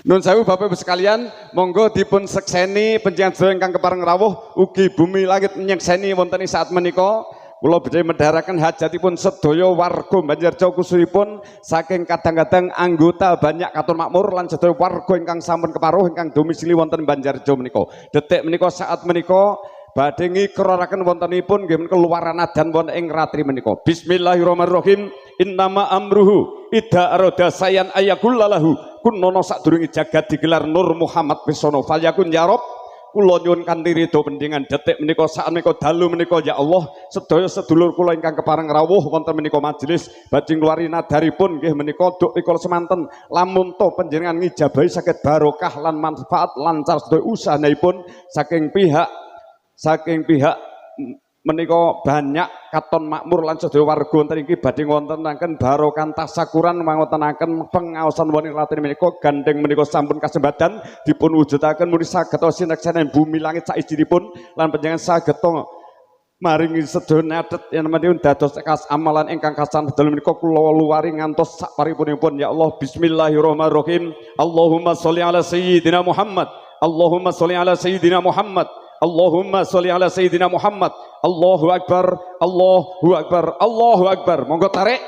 Nun sewu Bapak Ibu sekalian, monggo dipun sekseni panjenengan sedaya ingkang kepareng rawuh ugi bumi langit nyekseni wonten ing saat menika. Kula badhe medharaken hajatipun sedaya warga Banjarjo khususipun saking kadang-kadang anggota banyak katon makmur lan sedaya warga ingkang sampun keparuh ingkang domisili wonten Banjarjo menika. Detik menika saat menika badhe ngikraraken wontenipun nggih menika luaran adan wonten ing ratri menika. Bismillahirrahmanirrahim. Innama amruhu idza arada sayan ayakullalahu kunono sadurunge jagat digelar Nur Muhammad Besono falyakun ya Rabb. Kula nyuwun kanthi ridho pendingan detik menika saat menika dalu menika ya Allah sedaya sedulur kula ingkang kepareng rawuh wonten menika majelis badhe ngluwari nadaripun nggih menika duk rikala semanten lamun to panjenengan ngijabahi saged barokah lan manfaat lancar sedaya usahanipun saking pihak menika banyak katon makmur lan sedaya warga wonten iki badhe ngontenaken barokah tasakuran mangotenaken pengaosan wonten latin menika gandeng menika sampun kasembadan dipun wujudaken muni saged sineksanen bumi langit saijinipun lan panjenengan saged maringi sedaya adet yen menipun dados kas amalan ingkang kasan dalem menika kula luwari ngantos sak paripunipun ya Allah. Bismillahirrahmanirrahim. Allahumma sholli ala sayyidina Muhammad. Allahumma sholli ala sayyidina Muhammad. Allahumma sholli ala sayyidina Muhammad. Allahu akbar, Allahu akbar, Allahu akbar. Monggo tarik.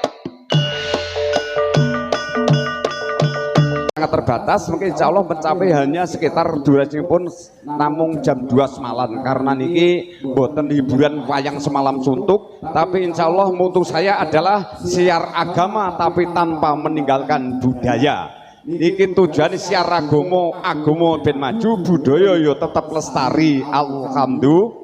Sangat terbatas, mungkin insya Allah mencapai hanya sekitar durasi pun namung jam 2 semalam karena niki boten hiburan wayang semalam suntuk, tapi insya Allah mutu saya adalah siar agama tapi tanpa meninggalkan budaya. Niki tujuan siar agama ben maju, budaya yo tetap lestari. Alhamdulillah.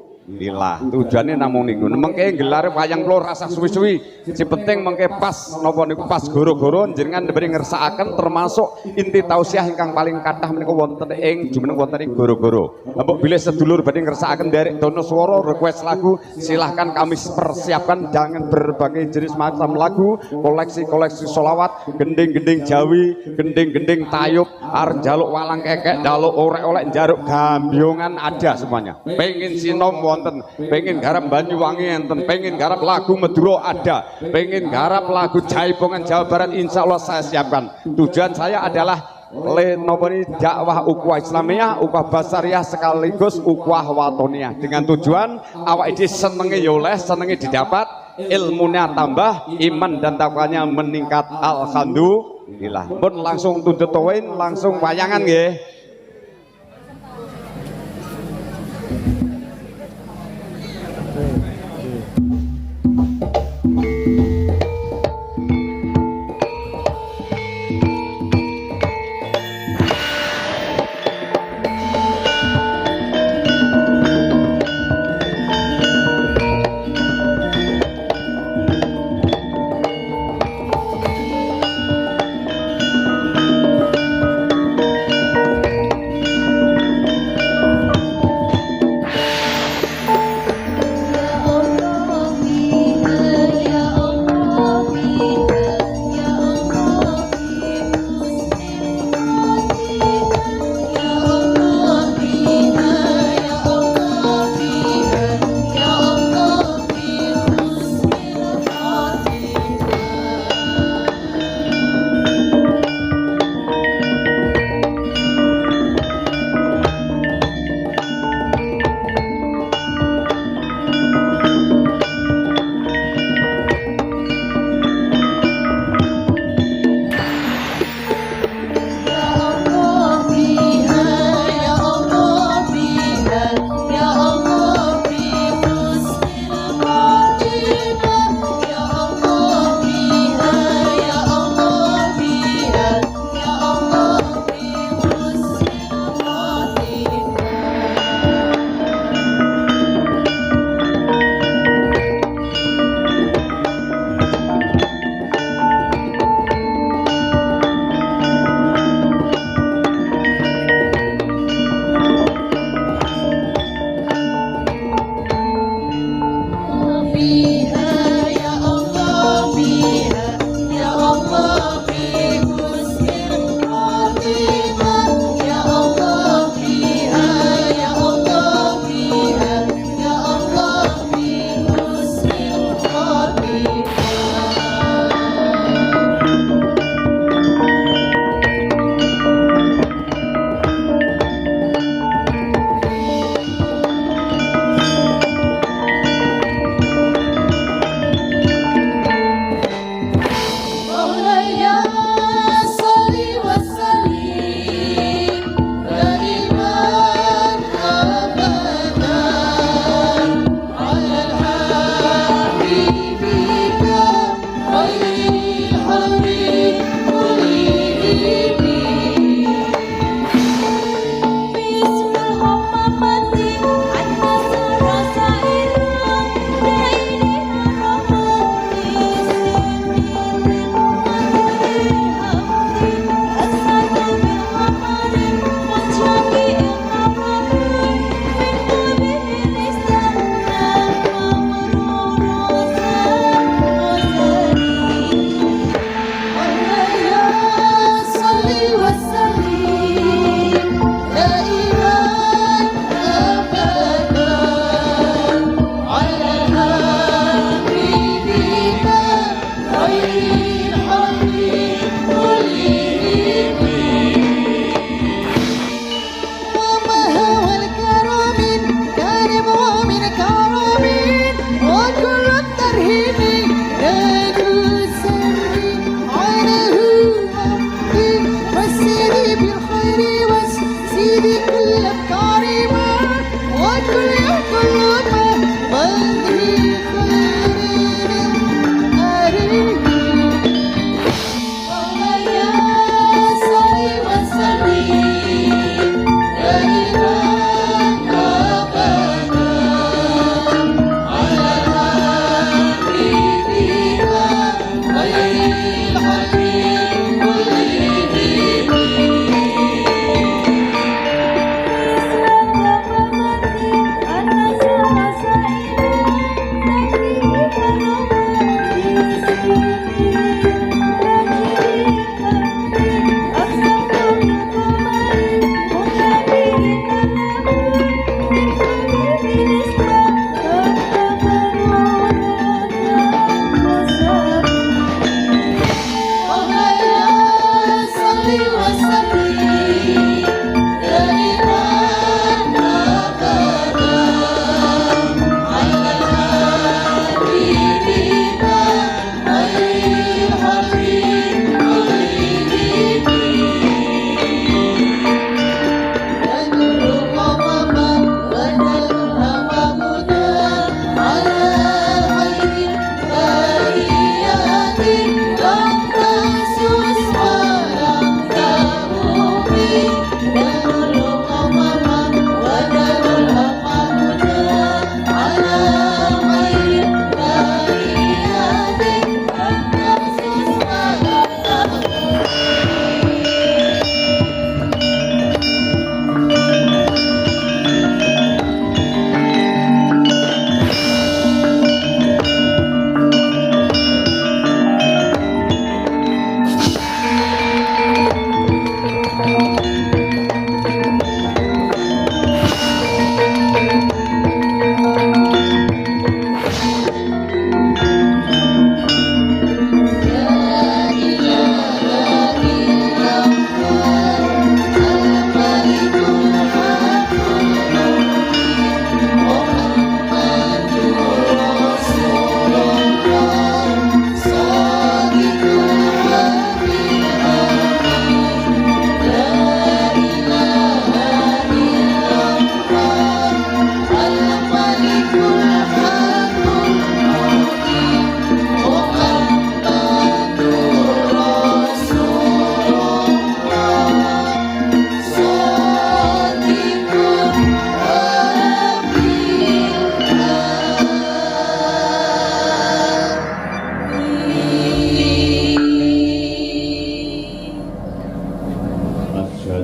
Tujuannya namung niku. Mengke gelar wayang kula rasa suwi-suwi. Si penting mengke pas napa niku pas goro-goro jenengan diberi ngersakaken termasuk inti tausiah ingkang paling kathah menika wonten ing jumeneng wonten ing goro-goro. Mbok bilih sedulur badhe ngersakaken derek dono swara request lagu silahkan kami persiapkan dengan berbagai jenis macam lagu, koleksi-koleksi solawat, gending-gending Jawi, gending-gending tayub, arep njaluk walang kekek, njaluk orek-olek, njaluk gambiongan ada semuanya. Pengen sinom wonten, pengen garap Banyuwangi enten, pengen garap lagu Madura ada, pengen garap lagu Jaipongan Jawa Barat insya Allah saya siapkan. Tujuan saya adalah noponi dakwah ukhuwah Islamiyah, ukhuwah basariyah sekaligus ukhuwah watoniyah dengan tujuan awak ini senenge yoleh, senenge didapat, ilmunya tambah, iman dan takwanya meningkat. Alhamdulillah. Pun langsung tuntut toin, langsung wayangan nggih.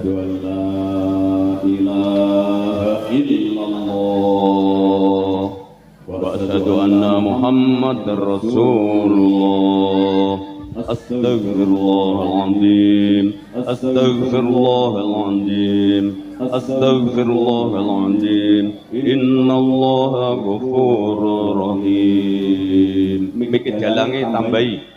أشهد أن لا إله إلا الله وأشهد أن محمد رسول الله أستغفر الله العظيم أستغفر الله العظيم أستغفر الله العظيم إن الله غفور رحيم. Mikir jalange tambahi.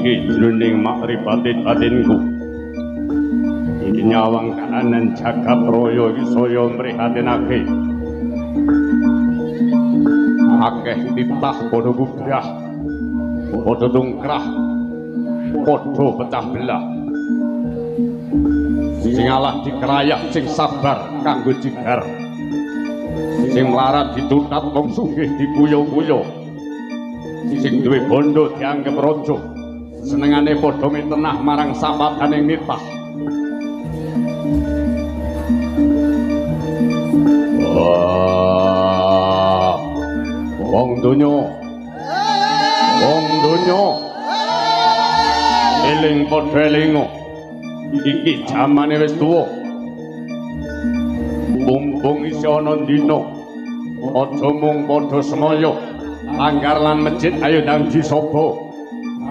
Jroning makrifatin batinku nyawang kahanan jagat raya wisaya mrihatinake akeh titah padha bubrah padha tungkrah padha pecah belah sing alah dikerayak sing sabar kanggo jigar sing mlarat ditutat wong sugih dikuyo-kuyo sing duwe bondo dianggep raja senengane padha mitenah marang sapadaning nitah. Wong donya eling padha elingo iki jamane wis tuwa mumpung isih ana dina aja mung padha semaya anggar lan masjid ayo ndang disaba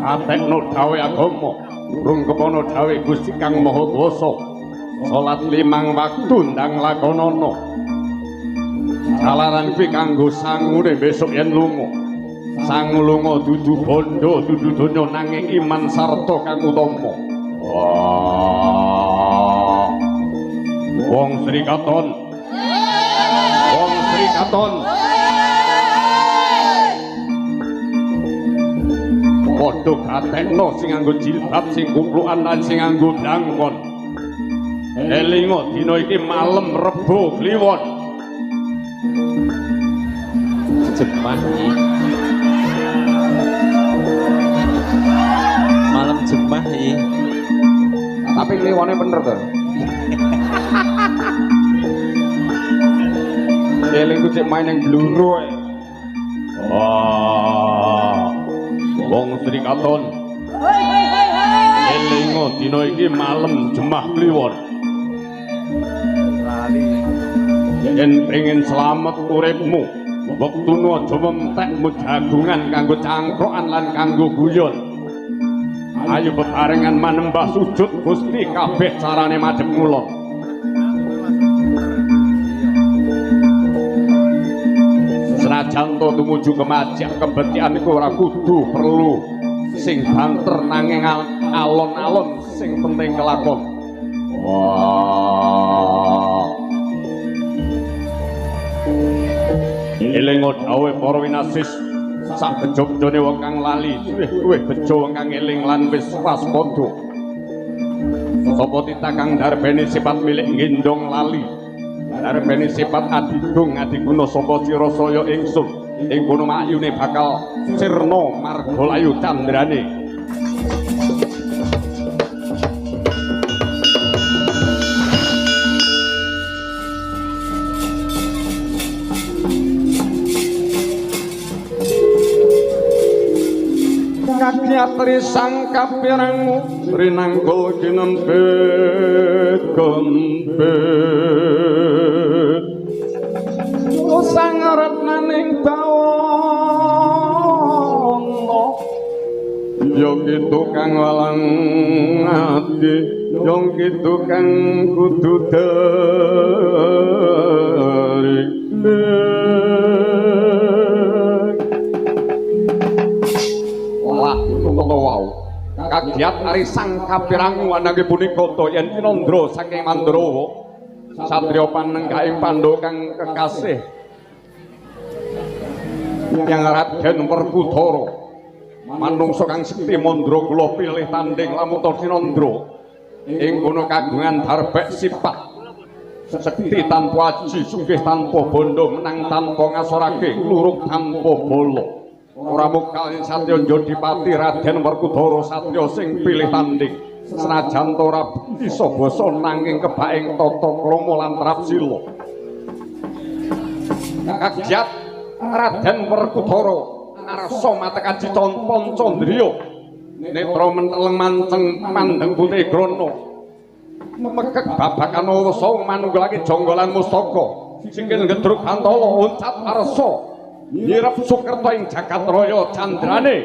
atekno dawe agama rungkemono dawe Gusti Kang Maha Kuwasa salat 5 waktu ndang lakonana jalaran kuwi kanggo sangune besok yen lunga sangu lunga dudu bondo dudu donya nanging iman sarta kang utama wong Sri Katon Katon. Padha gatekno sing nganggo jilbab sing kuplukan lan sing nganggo dangkon. Elinga dina iki malem Rebo Kliwon. Jemah iki. Malam Jemah iki. Tapi kliwone bener to. Eling ku cek main yang bluru ae. Wah. Wong Sri Katon. Elinga dina iki malem Jemah Kliwon. Yen pengen selamat uripmu, wektune aja mentekmu jagungan kanggo cangkrokan lan kanggo guyon. Ayo bebarengan manembah sujud Gusti kabeh carane madhep kulon. Senajan to tumuju kemajak kebetikan iku ora kudu perlu sing banter nanging alon-alon sing penting kelakon. Wah. Elinga dawuhe para winasis sak bejo-bejone wong kang lali luwih bejo wong kang eling lan wis waspada. Sapa titah kang darbeni sifat milik gendong lali, darbeni sifat adidung adiguna sapa sira saya ingsun ing kono makyune bakal sirna margalayu candrane. Kagyatri sang kapirangmu rinanggul kinempit kempit usang retnaning bawana yo kitu kang walang ati yo kitu kang kudu dari wow. Kagiat ari sang kapirang wanage punika to yen Kinandra saking Mandrawa satriya panenggaing Pandhawa kang kekasih yang Raden Werkudara manungsa kang sekti mandra kula pilih tanding lamuta Kinandra ing kono kagungan darbek sifat sekti tanpa aji sugih tanpa bondo menang tanpa ngasorake luruk tanpa bolo. Ora mukal Satya Jodipati Raden Werkudara satya sing pilih tanding senajan ora bisa basa nanging kebaing tata krama lan trapsila. Kagyat Raden Werkudara arsa matekaji Pancandriya netra menteleng manceng mandeng putih grana mekek babakan wasa manunggalake jonggolan mustaka sikil gedruk Bantala uncat arsa nyirep Sukerta ing Jagatraya candrane.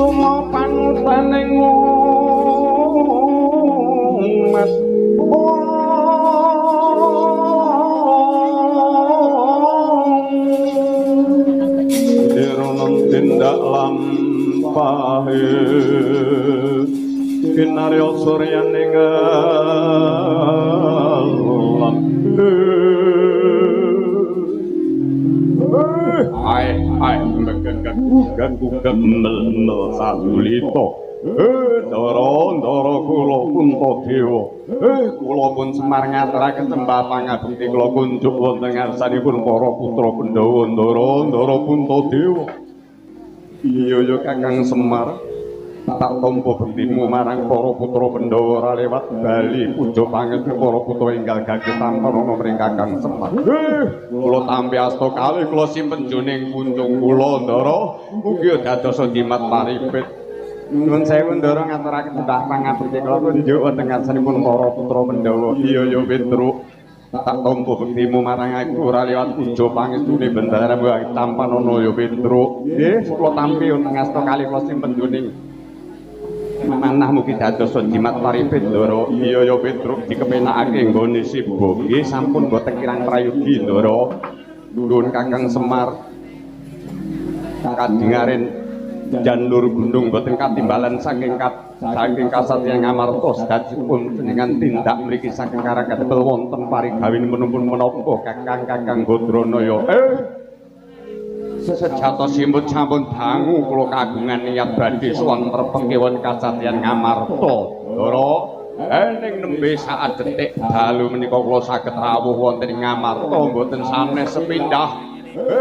sumapan tening umat dironon tindak lampahe kinarya suryaning alam Gak mel satulito Dara kula Puntadewa kula pun Semar ngaturaken sembah pangabekti kula kunjuk wonten ngarsanipun para putra Pandhawa Ndara Puntadewa. Iya ya Kakang Semar tak tampa bektimu marang para putra Pandhawa ora lewat bali puja pangabekti para putra enggal gageh tampan ana mring Kakang Semar. Kula tampi asta kalih kula simpen jroning kunjung kula Ndara mugi dadosa jimat paripit. Nuwun sewu Ndara ngaturaken sembah pangabekti kula kunjuk wonten ngarsanipun para putra Pandhawa. Iya ya Petruk tak tampa bektimu marang aku ora liwat puja pangestune bendara mbok tampan ana ya Petruk. Nggih kula tampi wonten asta kalih kula simpen jroning manah mugi dadosa jimat paripit Ndara. Iya ya Petruk dikepenakake nggone Siba. Nggih sampun boten kirang prayogi Ndara. Nuwun Kakang Semar kadingaren janur gunung boten katimbalan saking kasatyan Ngamarta sedasipun dengan tindak mriki saking karakadepel wonten parigawin menupun menapa Kakang Badranaya. Sejatosipun sampun dangu kula kagungan niat badhe sowan trepeng kéwon kasatyan Ngamarta. Ndara ning nembe saat detik dalu menika kula saged rawuh wonten ing Ngamarta mboten sanes sepindah.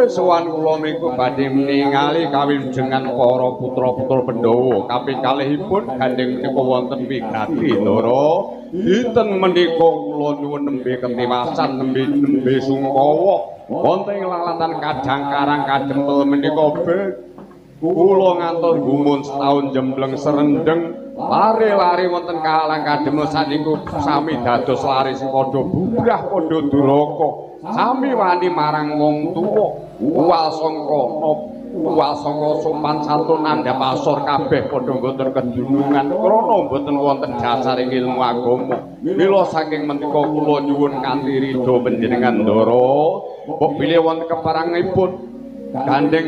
Sowan kula mriku badhe ningali kawinjengan para putra-putra Pandhawa. Kaping kalihipun gandeng menika wonten wigati Ndara. Dinten menika kula nyuwun nembe ketiwasan nembe sungkawa. Wonten ing lalatan Kadang Karang Kadempel menika kula ngantos gumun setahun jembleng serendeng lari-lari wonten Kahalang Kadempel saniku sami dados lari sing padha bubrah padha duraka. Sami wani marang wong tuwa Wasangka sopan santun andhap asor kabeh padha mboten kedunungan krana mboten wonten dasaring ilmu agama. Mila saking menika kula nyuwun kanthi ridho panjenengan Ndara mbok bilih wonten keparangipun gandeng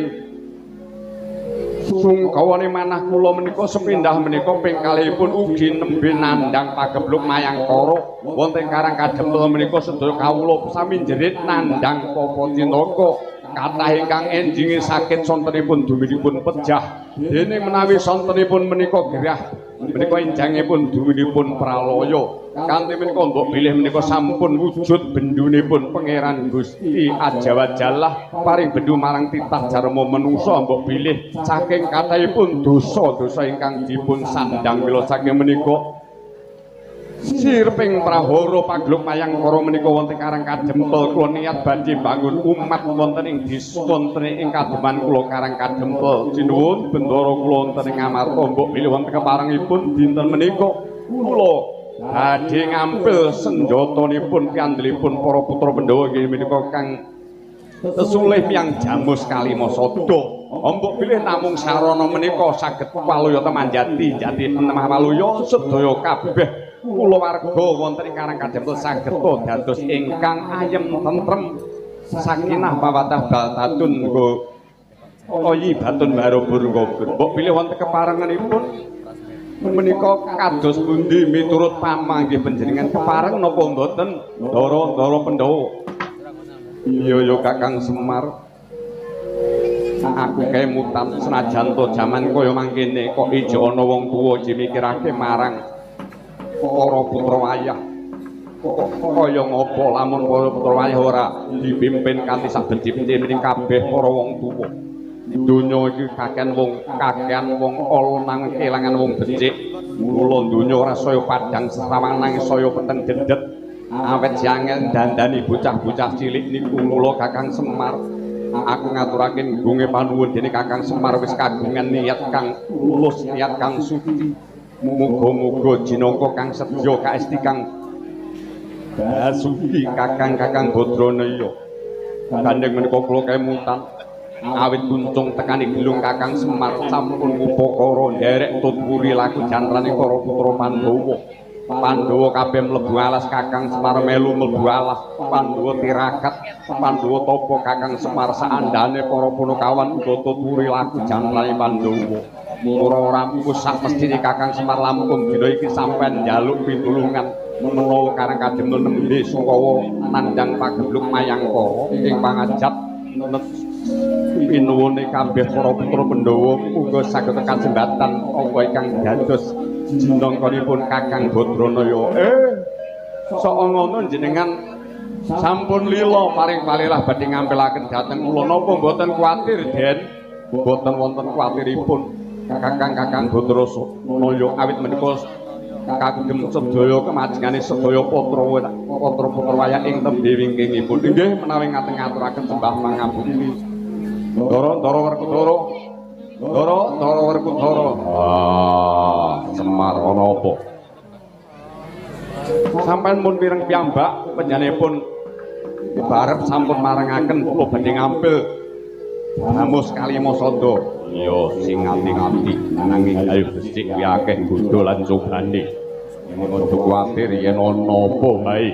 sungkawane manah kula menika sepindah menika ping kalihipun ugi nembe nandhang pagebluk Mayangkara wonten Karang Kadempel menika sedaya kawula sami jerit nandhang Papa Cinaka kathah ingkang enjinge sakit sontenipun duminipun pejah dene menawi sontenipun menika gerah menika enjangipun duminipun pralaya kanthi menika mbok bilih menika sampun wujud bendunipun Pangeran Gusti Ajawajalah paring bendu marang titah jarma manungsa mbok bilih saking kathahipun dosa-dosa ingkang dipun sandhang mila saking menika sirping prahara pagluk Mayangkara menika wonten Karang Kadempel kula niat badhe bangun umat wonten ing desa wonten ing kademan kula Karang Kadempel sinuwun bendara kula wonten ing Ngamarta mbok bilih wonten keparengipun dinten menika kula badhe ngampil senjatanipun piandelipun para putra Pandhawa inggih menika Kang Tesulih Hyang Jamus Kalimasada. Mbok bilih namung sarana menika saged walaya temanjati jati penemah walaya sedaya kabeh kulawarga wonten ing Karang Kadempel saged dados ingkang ayem tentrem sakinah mawaddah baltatun nggo oyi batun barobur ngobur. Mbok bilih wonten keparenganipun menika kados pundi miturut pamanggih panjenengan kepareng napa mboten Ndara Pandhawa? Iya ya Kakang Semar. Aku kae mutan senajan to jaman kaya mangkene kok ijo ana wong tuwa mikirake marang para putra wayah. Kaya ngapa lamun para putra wayah ora dipimpin kanthi sabedi-bedi ning kabeh para wong tuwa. Donya iki kakean wong ala nang kelangan wong becik. Mula donya ora saya padhang srawang nanging saya peteng jedet. Awet jangel dandani bocah-bocah cilik niku mula Kakang Semar. Aku ngaturaken gunge panuwun dene Kakang Semar wis kagungan niat kang tulus, niat kang suci. Muga-muga jinangka kang sedya kaesti kang basuki Kakang Badranaya. Gandeng menika kula kemutan awit kuncung tekani gelung Kakang Semar sampun upakara nderek tuturi laku jantrane para putra Pandhawa. Pandhawa kabeh mlebu alas Kakang Semar melu mlebu alas. Pandhawa tirakat, Pandhawa tapa Kakang Semar saandane para punakawan uga tuturi laku jantrane Pandhawa. Ora sak mestine Kakang Semar lampun dina iki sampeyan njaluk pitulungan menawa karang kademel nembe Sukawa nandhang pagebluk Mayangkara ing pangajap pinuwune kabeh para putra Pandhawa uga saged kajembatan apa ingkang dados jinongkonipun Kakang Badranaya. Sok ngono jenengan sampun lila paring-parilah badhe ngampilaken dhateng kula napa mboten kuwatir Den? Mboten wonten kuwatiripun Kakang Badranaya awit menika kagem sedaya kemajengane sedaya putra wayah ing tembe wingkingipun. Inggih menawi ngaturaken sembah pangabukti. Dara Werkudara. Dara Werkudara. Semar ana apa? Sampeyan mun pireng piyambak panjenenganipun barep sampun marangaken kula badhe ngampil Namus Kalimasada. Ya sing ngati-ngati nanging ayo becik kuwi akeh godho lan cobane. Aja kuwatir yen ana apa bae.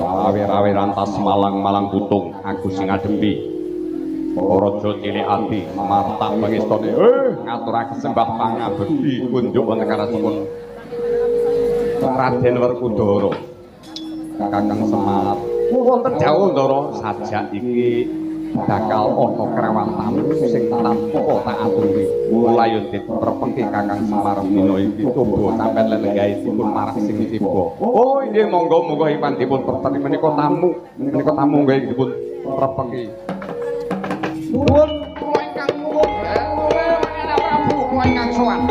Rawe-rawe rantas malang-malang putung aku sing ngadepi. Raja cilik ati martak pangestane. Ngaturake sembah pangabekti kunjuk wonten karasipun Raden Werkudara. Kakang Semar. Wonten dawuh Ndara sajak iki bakal ana krawatan sing tanpa tak aturi. Mulai diperpengke Kakang Semar dina iki coba sampeyan lenggahipun marang sing tiba. Oh inggih monggo ipan dipun pertani menika tamu nggih dipun perpengke. Nuwun kula ingkang nuwun Prabu kula ingkang sowan.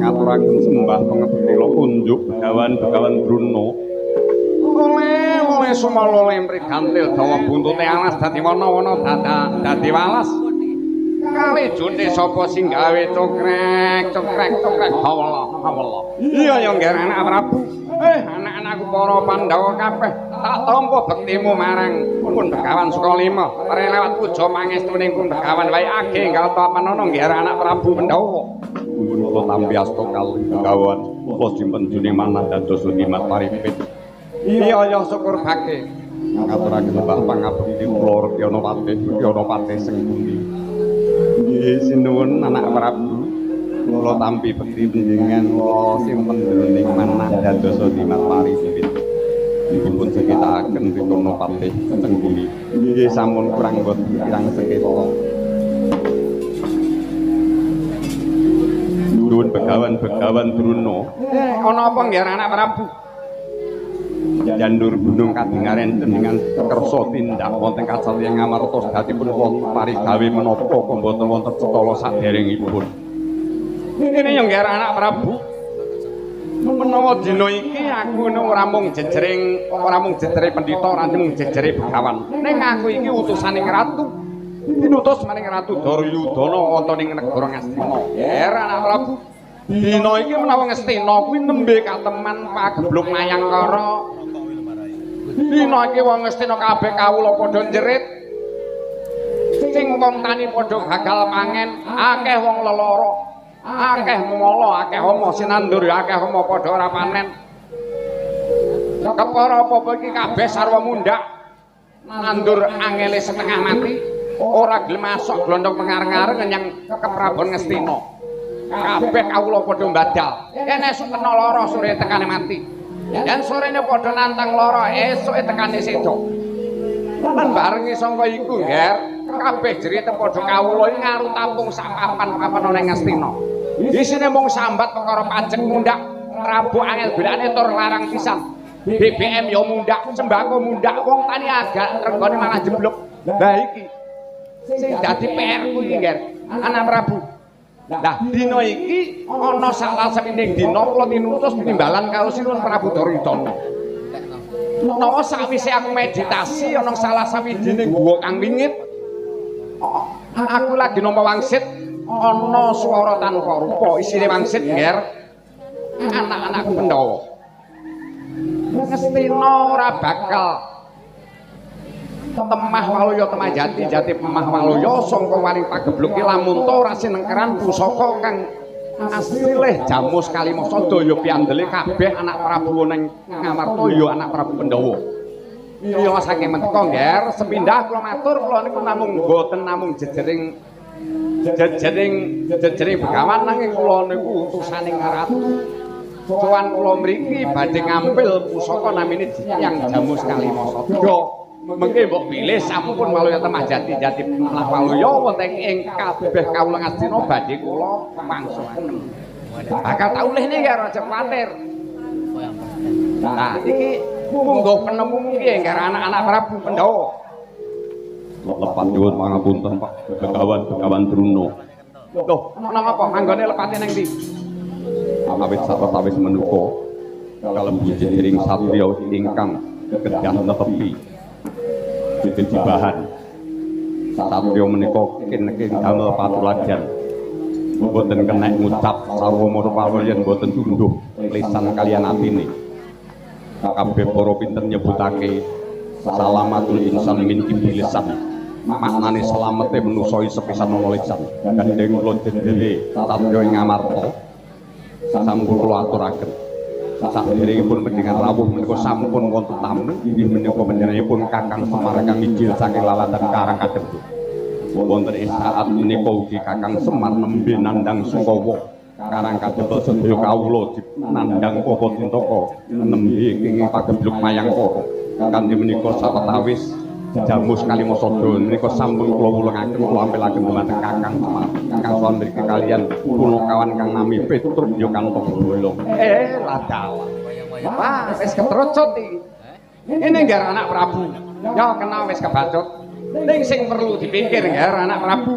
Ngaturaken sembah pangabekti kunjuk Begawan Druna. Oleh sumala lempri gantil dawa buntute alas dadi wana-wana dadi walas. Kali junte sapa sing gawe cokrek hawala. Iya ya ngger anak Prabu. Anak-anakku para Pandhawa kabeh tak tampa bektimu marang pun Begawan Sukalima. Prelewat puja mangestuning pun Begawan wae ageng kalto panono ngger anak Prabu Pandhawa. Kula tampi asta kali Begawan kula simpen juning manah dados Dimas Paripit. Iya ya syukur bake. Ngaturaken sembah pangabekti kula Retyanapati sing pundi. Nggih sinuwun anak Prabu. Kula tampi bekti panjenengan kula simpen jroning manah dados Dimas Paripit. Dipun sekitaken Retyanapati teng pundi. Nggih sampun kurang boten kirang sekita. Nuwun Begawan Druna. Ana apa nggih anak Prabu? Jandur gunung kadingaren dengan kersa tindak wonten kasatriyan ngamarta sedatipun wonten parigawe menapa kok mboten wonten cetala saderengipun. Ngene ya nggih anak Prabu. Menawa dina iki aku ora mung jejering pendhita, ora mung jejere Begawan. Ning aku iki utusaning ratu. Dinutus maring Ratu Daryudana wonten ing negara Ngastina. Ger anak Prabu. Dina iki menawa Ngastina kuwi nembe kateman pagebluk Mayangkara. Dina iki wong Ngastina kabeh kawula padha njerit. Sing wong tani padha gagal pangen, akeh wong lelara. Akeh mala, akeh homo sinandur, akeh homo padha ora panen. Kepara apa iki kabeh sarwa mundhak. Nandur angele setengah mati. Ora gelem masuk glondhong pengareng-areng menyang keprabon Ngastina. Kabeh kawula padha mbadal. Yen esuk kena lara sore tekane mati. Yen sorene padha nantang lara esuke tekane seda. Lan barengi sangka iku, Nger, kabeh jerite padha kawula iki ngaru tampung sak papan-papan ana ing Ngastina. Isine mung sambat perkara pajek mundhak, Prabu angel golekane tur larang pisan. BBM ya mundhak, sembako mundhak, wong tani agak regane malah jeblok. Lah iki sing dadi PR kuwi Nger, anak Prabu. Lah dina iki ana salah sawijining dina kula tinutus timbalan karo Sinuwun Prabu Daryudana. Menawa sawise aku meditasi ana salah sawijining guwa kang wingit, aku lagi nampa wangsit ana swara tanpa rupa isine wangsit Nger, anak-anak Pandhawa. Ngastina ora bakal temah waluya temah jati jati temah waluya sangka waring pagebluk ki lamun to ora sinengkeran pusaka kang asilih Jamus Kalimasa daya piandele kabeh anak Prabu ning Ngamarta ya anak Prabu Pandhawa. Iya saking menika Nger, sepindah kula matur kula niku namung boten namung jejering Begawan nanging kula niku utusaning ratu. Sowan kula mriki badhe ngambil pusaka namine Diyang Jamus Kalimasa. Mengke mbok pilih sampun waluya temah jati-jati temah waluya wonten ing kabeh kawula Ngastina badhe kula pangsuhaken. Bakal taulihne ya Raja Kuwatir. Nah iki munggo penemu piye Nger anak-anak Prabu Pandhawa. Lepat nyuwun pangapunten Pak Begawan Druna. Loh, napa anggone lepate ning ndi? Awit sawetawis menika kalebu jejering satriya ingkang kedah netepi jebahan. Satriya menika kenging damel patuladan. Mboten kenek ngucap sarwa marpa yen mboten tundhuh lisan kaliyan atine. Kabeh para pinten nyebutake salamatul insan min iblisan. Maknane slamete manusa sepisan ana lisan. Gandeng kula jendele satriya ing Ngamarta. Sampun kula aturaken. Sakderengipun panjenengan rawuh menika sampun wonten tamu inggih menika panjenenganipun Kakang Semar kang injil saking Laladan Karangkadem. Wonten ing saat menika ugi Kakang Semar nembe nandhang Sukawa Karangkadem sedaya kawula nandhang Papa Tintaka nembe ing pagebluk Mayangkara. Kanthi menika sawetawis Jamus Kalimasa menika sampun kula wulengaken kula ampelaken dumateng Kakang Semar. Kakang Semar mriki kaliyan punakawan kang nami Petruk ya kantong bolong. Ladalah. Wah, wis ketrucut iki. Ini Nger anak Prabu. Ya kena wis kebacut. Ning sing perlu dipikir Nger anak Prabu.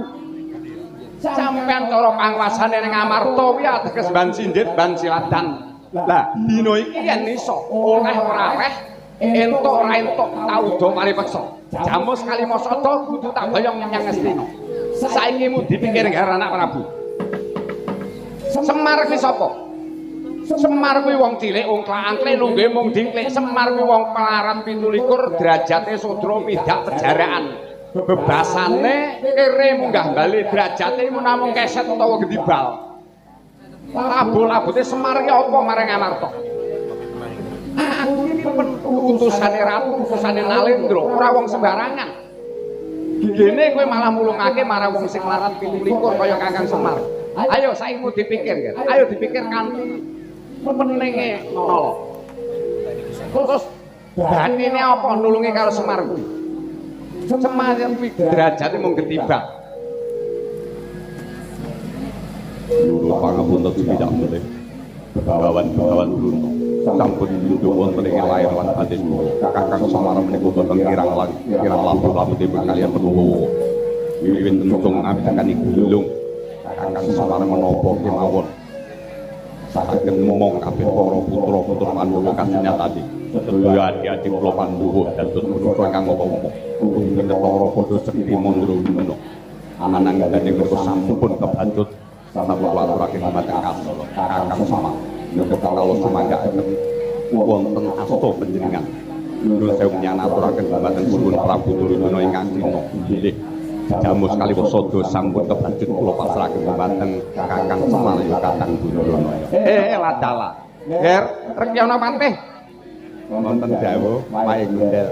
Sampeyan cara panguasane ning Ngamarta kuwi ateges ban sindit ban siladan. Lah, dina iki yen iso oleh ora oleh entuk ora entuk taudo paripeksa. Jamus Kalimasa kudu tak boyong menyang Ngastina. Saiki mu dipikir Nger anak Prabu. Semar kuwi sapa? Semar kuwi wong cilik wong klangkle nunggue mung dingklik. Semar kuwi wong pelaran 17 derajate sudra pidak pejaraan. Bebasane kere munggah bali derajate namung keset utawa gedibal. Labu-labute Semar ki apa marang Ngamarta? Aku iki utusane ratu, utusane Nalendra, ora wong sembarangan. Gene kowe malah mulungake marang wong sing larat 17 kaya Kakang Semar. Ayo saiki mu dipikir, Nger. Ayo dipikir kanthi peninge nol. Terus banine apa nulungi karo Semar kuwi? Semar kuwi derajate mung ketibak. Loro pangapunten tidak boleh. Begawan Druna. Sampun duduk wonten ing lair lan batin kula. Kakang Semar menika boten kirang labu-labutipun kaliyan Pandhawa. Wiwit tentung abidakan ing gulung. Kakang Semar menapa kemawon. saged ngomong kabeh para putra-putra Pandhawa kasunyatani sedaya adik-adik kula Pandhawa dados putra ingkang apa-apa ugi ketara padha sekti mandra wina anang gane menika sampun kebacut sampun aturaken dumateng Kakang Semar menika kawula sumanggaken wonten asta panjenengan nyuwun sewu nyanaturaken dumateng Suwun Prabu Duryudana ingkang Cina bilih jamus kaliwasada sampun kebacut kula pasrahaken dumateng Kakang Semar Kakang Duryudana. Ladala. Ger, Rekyana Pantih. Wonten dawuh wae Gundel.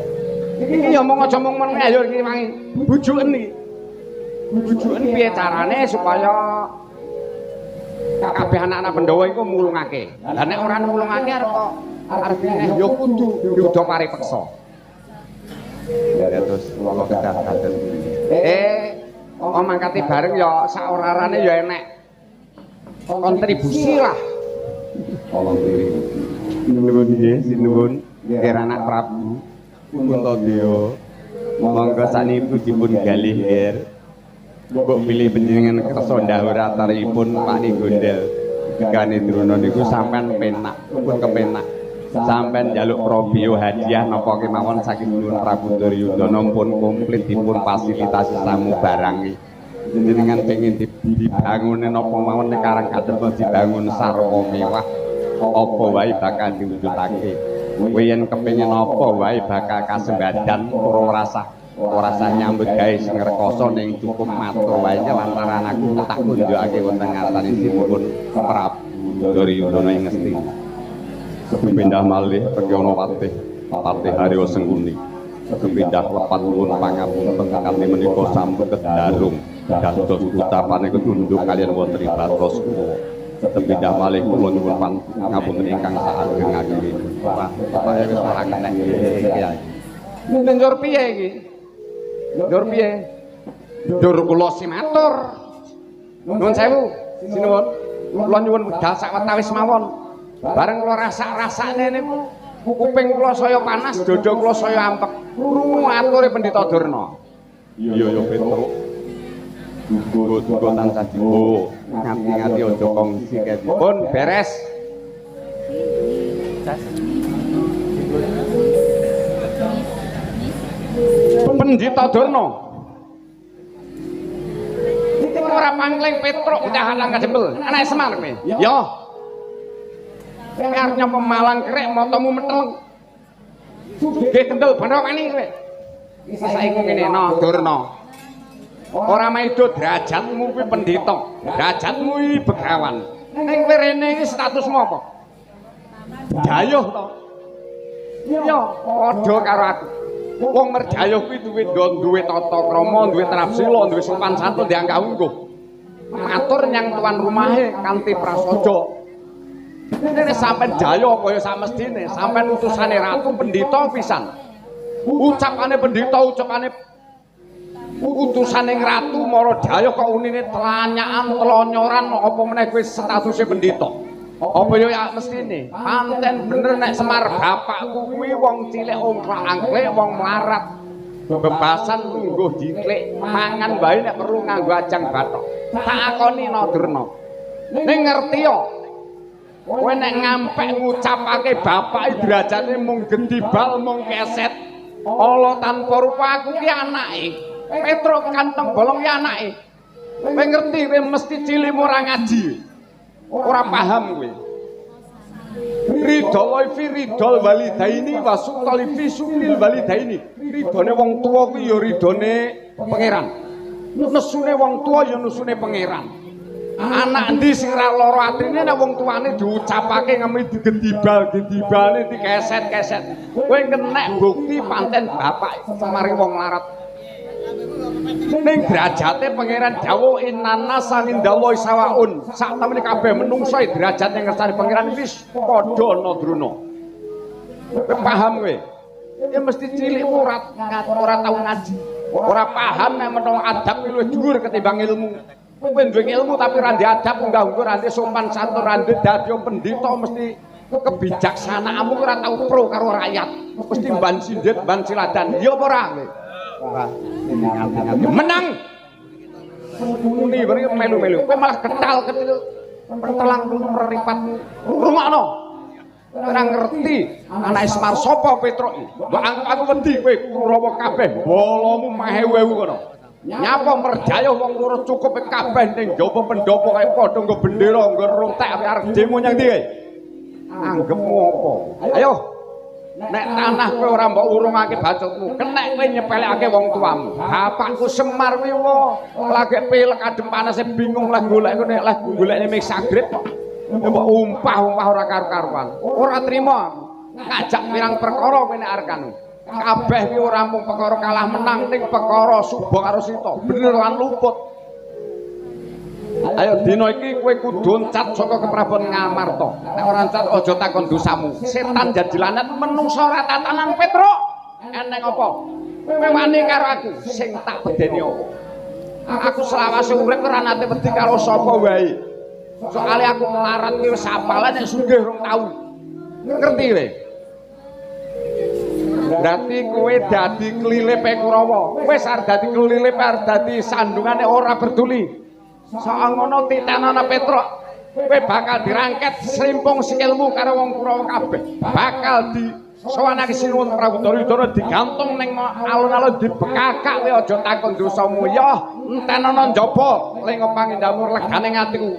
Iki ya mong aja mong meneh ayo iki wangi. Bujuken iki. Bujuken piye carane supaya kabeh anak-anak Pandhawa iku mulungake. Lah nek ora mulungake arep ya kudu diuda paripeksa. Ya terus kula kedah kados. Mangkate bareng ya sak orarane ya enek kontribusi lah. Tolong diri. Nuwun nggih, sinuwun. Ger anak Prabu Puntadewa. Monggo sakniku dipun galih, Ger. Mbok pilih panjenengan kersa ndhawuh ataripun Pak Ninggondel. Gane Drona niku sampean penak, pun kepenak. Sampean njaluk Prabiya hadiah napa kemawon saking Suwun Prabu Duryudana pun komplit dipun fasilitasi samu barangi. Jenengan pengin dibangune napa mawon nek karang katempo dibangun sarwa mewah apa wae bakal diwujudake. Kowe yen kepengin apa wae bakal kasembadan ora rasah nyambut gawe sing rekoso ning cukup matur wae lantaran aku tak kunjukake wonten ngasanipun Prabu Duryudana ing ngesti. Kepindah malih Rekyana Patih Harya Sengkuni. Kepindah lepat nuwun pangapunten kanthi menika sampun kedarung dados utapane ketunduk kaliyan wonten ing batos kula. Kepindah malih kula nyuwun pangapunten ingkang saageng ageng. Bapak wis ora kenek Kyai. Njur piye iki? Njur piye? Njur kula simatur. Nuwun sewu, sinuwun. Kula nyuwun wedal sak watawis mawon. Bareng kula rasak-rasakne niku kuping kula saya panas, dada kula saya ampek. Krungu ature Pendhita Durna. Iya ya Petruk. Duga tansah diwo. Ngati-ngati aja kongsi Pun beres. Pendhita Durna. Iki ora pangling Petruk dahalang kadempel. Anak Semar kowe. Ya. Arepnya pemalang krek motomu meteleng. Sugih kendel bandrawani kowe. Saiki ngene no Durna. Ora maido derajatmu kuwi pendhita. Derajatmu iki begawan. Ning kowe rene iki statusmu apa? Dayuh to. Ya, padha karo aku. Wong merjayuh kuwi duwe tata krama, duwe trapsila, duwe sopan santun dianggah ungguh. Matur nyang tuan rumahe kanthi prasaja. Nek sampean jaya kaya samestine, sampean utusane ratu pendhita pisan. Ucapane pendhita, ucapane utusane ratu mara jaya kok unine telanyakan, telonyoran apa meneh kowe statuse pendhita. Apa ya mestine? Panten bener nek Semar bapakku kuwi wong cilik ongklak-angklek, wong melarat. Bebasan lungguh diklik, mangan wae nek perlu nganggo ajang bathok. Tak akoni Durna. Ning ngerti yo. Kowe nek ngampek ngucapake bapak derajate mung gendibal mung keset. Allah tanpa rupa aku ki anake. Petruk kanteng bolong ki anake. Kowe ngerti kowe mesti cilik ora ngaji. Ora paham kowe. Ridho fi ridhol walidaini wa suqali fi suqil walidaini. Ridhone wong tuwa kuwi ya ridhone pangeran. Nesune wong tuwa ya nesune pangeran. Anak endi sing ra lara atine nek wong tuane diucapake ngemi digendibal-gendibale dikeset-keset. Kowe kenek bukti panten bapak semari wong larat. Ning derajate pangeran dawuh innana sanindallahi sawaun. Sak temene kabeh menungso derajate ngersane pangeran wis padha ana Druna. Kowe paham kowe? Ya mesti cilik ora tau ngaji. Ora paham nek menawa adab luwih dhuwur ketimbang ilmu. Kowe duwe ilmu tapi ra ndek adab, unggah-ungguh ra ndek sopan santun, ra ndek dadi pendhita mesti kebijaksanaanmu ora tau pro karo rakyat. Mesti mban sindit, mban siladan. Ya apa ora kowe? Menang. Muni bareng melu-melu. Kowe malah ketal-ketil. Pentelang meripat rumakno. Ora ngerti anake Semar sapa Petruk iki. Mbok aku wedi kowe Kurawa kabeh. Bolomu mahewu kono. Nyapa merjaya wong loro cukup kabeh ning jaba pendopo kaya padha nggo bendera nggo rontek arep demo nyang ndi kae. Anggepmu apa? Ayo. Nek tanah kowe ora mbok urungake bacutmu, kenek kowe nyepelekake wong tuamu. Bapakku Semar kuwi lagi pilek adem panase bingung lah golek nek lah golekne mik sagrib kok. Mbok umpah-umpah ora karo-karuan. Ora trima ngajak pirang perkara kowe nek arep kanu. Kabeh kuwi ora mung perkara kalah menang ning perkara Suba karo Sita. Beneran luput. Ayo dina iki kowe kudu ncat saka keprabon Ngamarta. Nek ora ncat aja takon dosamu. Setan jadi lanet menungso ora tatanan Petruk. Eneng apa? Kowe wani karo aku sing tak bedeni apa? Aku selawase urip ora nate wedi karo sapa wae. Soale aku melarat ki wis apalan nek sugih rong tau. Ngerti kowe? Berarti kowe dadi klilipe Kurawa. Wis arep dadi klilipe arep dadi sandungane ora peduli. Soal ngono titanana Petruk kowe bakal dirangket srimpung sikilmu karo wong Kurawa kabeh. Bakal di sowanake Sinuwun Prabu Duryudana digantung ning alun-alun dibekakak kowe aja takon dosamu ya entenana njaba ling pangindamur legane atiku.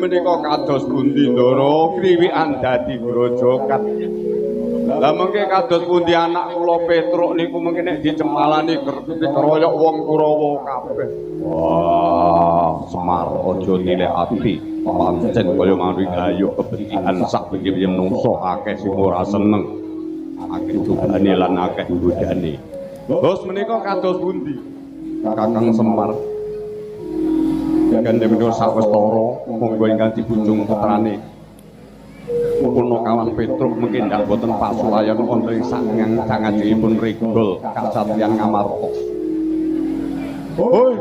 Menika kados pundi Ndara kriwikan dadi grojogan. Lah mengke kados pundi anak kula Petruk niku mengke nek dicempalani keroyok wong Kurawa kabeh. Wah, Semar aja nilai ati. Pancen kaya mawi gayuh kebecikan sak piye menungso akeh sing ora seneng. Akeh cobane lan akeh godane. Bos menika kados pundi? Kakang Semar gandhe menika sawetara monggo ingkang dibunjung putrane Puno kawan Petruk mungkin ndak boten pasulayan wonten ing sangajengipun Regol Kasatriyan Ngamarta.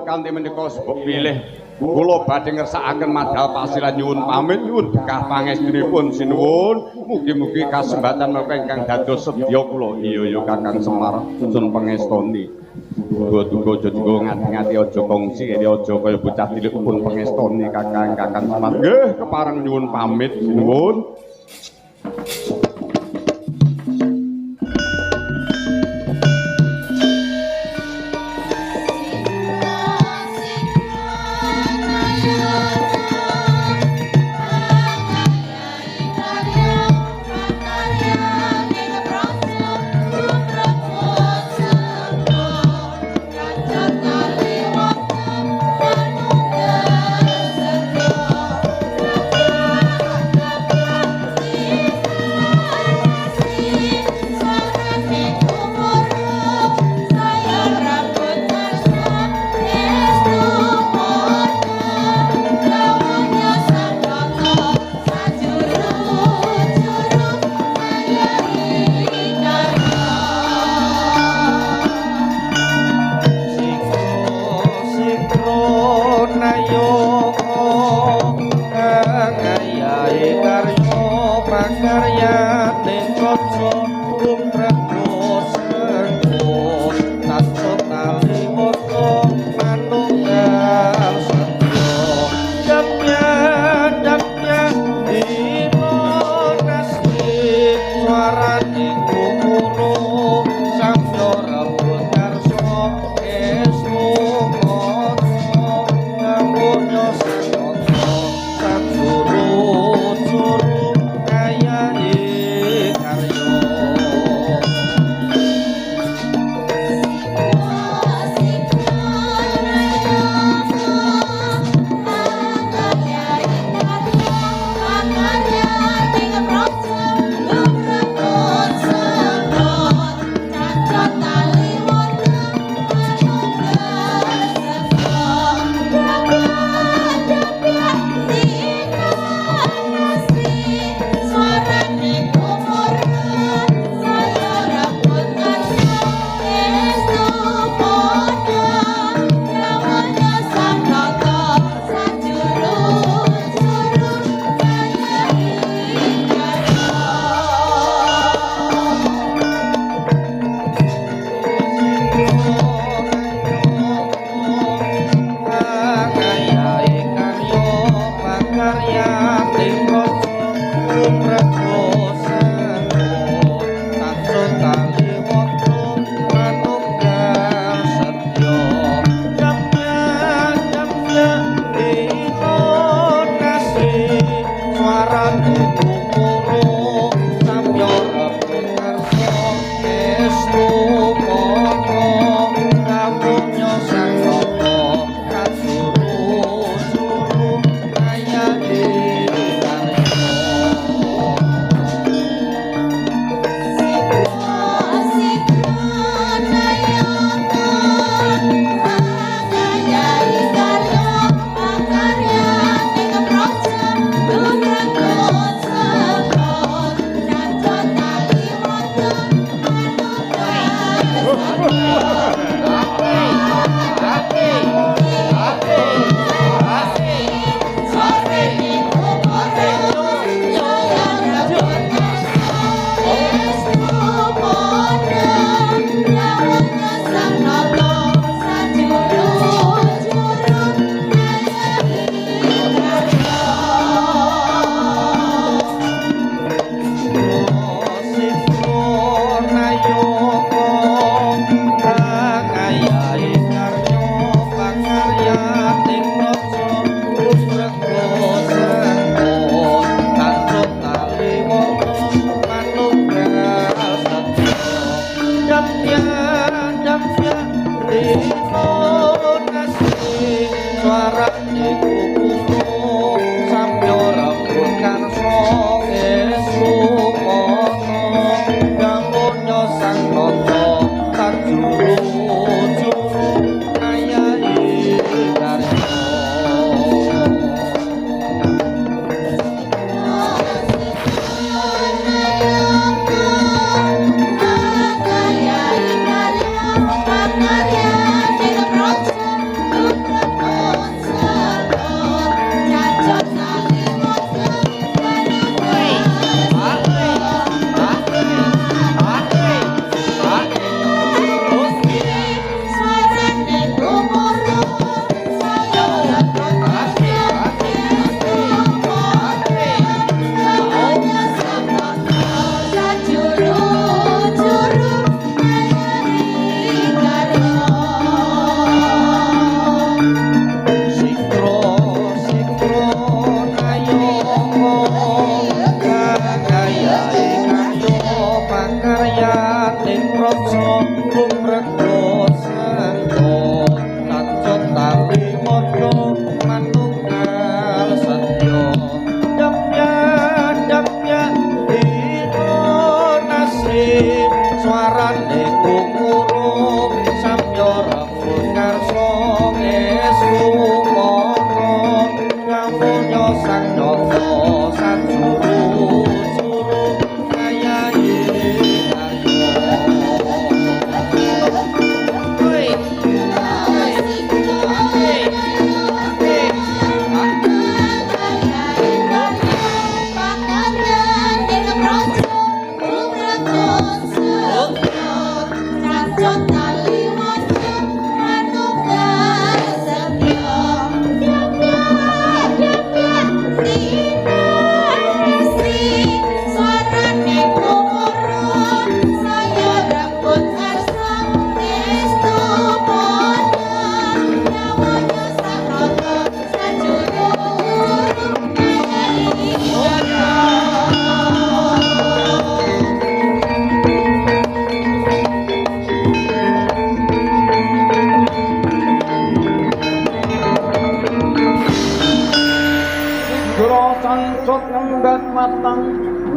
Kanthi menika sebab pilih kula badhe ngersakaken madhal pasilan nyuwun pamit nyuwun bekah pangestunipun sinuwun mugi-mugi kasembatan menapa ingkang dados sedya kula. Iya Kakang Semar sun pangestoni. Duga-duga aja ngati-ngati aja kongsi aja kaya bocah cilik pun pangestoni Kakang Semar. Nggih kepareng nyuwun pamit sinuwun.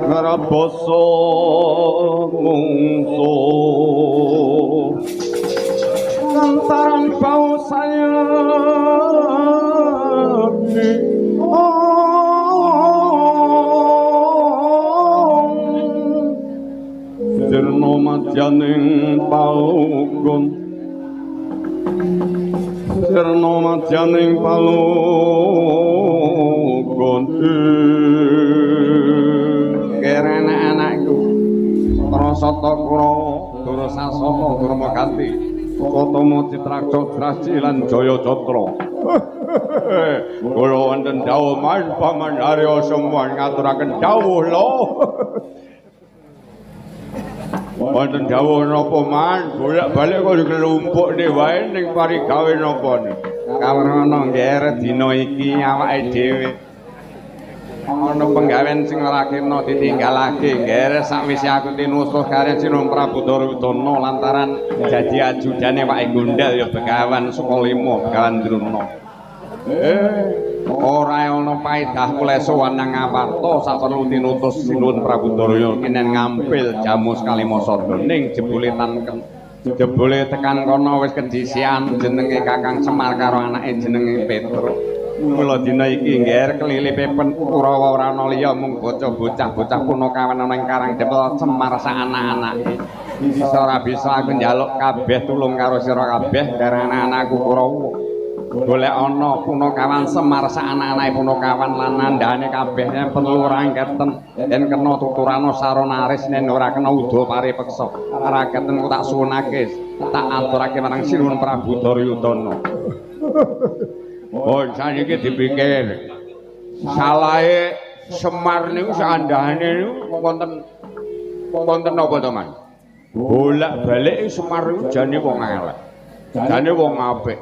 Ngaraboso mungsu lantaran bau sayapni sirna madyaning palugon sirna madyaning palugon anak-anakku Prasata Kurawa Durasasana Durmaganti Kotama Citraksa Drasi lan Jayacatra kula wonten dawuh mas paman Arya Semar ngaturaken dawuh lho wonten dawuh napa man bolak-balik kok digelumpuk wae ning parigawe napa niku kawerna ngger dina iki awake dhewe ana penggawean sing ora kena ditinggalake ngger sakwise aku tinusuh karo Sinun Prabu Duryudana lantaran dadi ajudane wae Gondal ya Begawan Sukalima Begawan Drona ora ana paedah kula sowan nang Ngaparta saperlu tinutus Sinun Prabu Duryudana kenen ngampil jamu kalima sada ning jebule tekan kono wis kedisian jenenge Kakang Semar karo anake jenenge Petruk mula dina iki ngger kelilipe Kurawa ora ana liya mung bocah-bocah punakawan ana ing Karang Depel Semar sak anak-anake bisa ora bisa aku njaluk kabeh tulung karo sira kabeh karo anak-anakku Kurawa golek ana punakawan Semar sak anak-anake punakawan lan nandhane kabeh yen perlu rangketen yen kena tuturana saronaris yen ora kena uda paripeksa rangketen ku tak suwunake tak aturake marang Sinun Prabu Duryudana. Oh, saniki dipikir salahe Semar niku sakandhane niku wonten napa to, Mas? Bolak-balik Semar niku jane wong elek. Jane wong apik.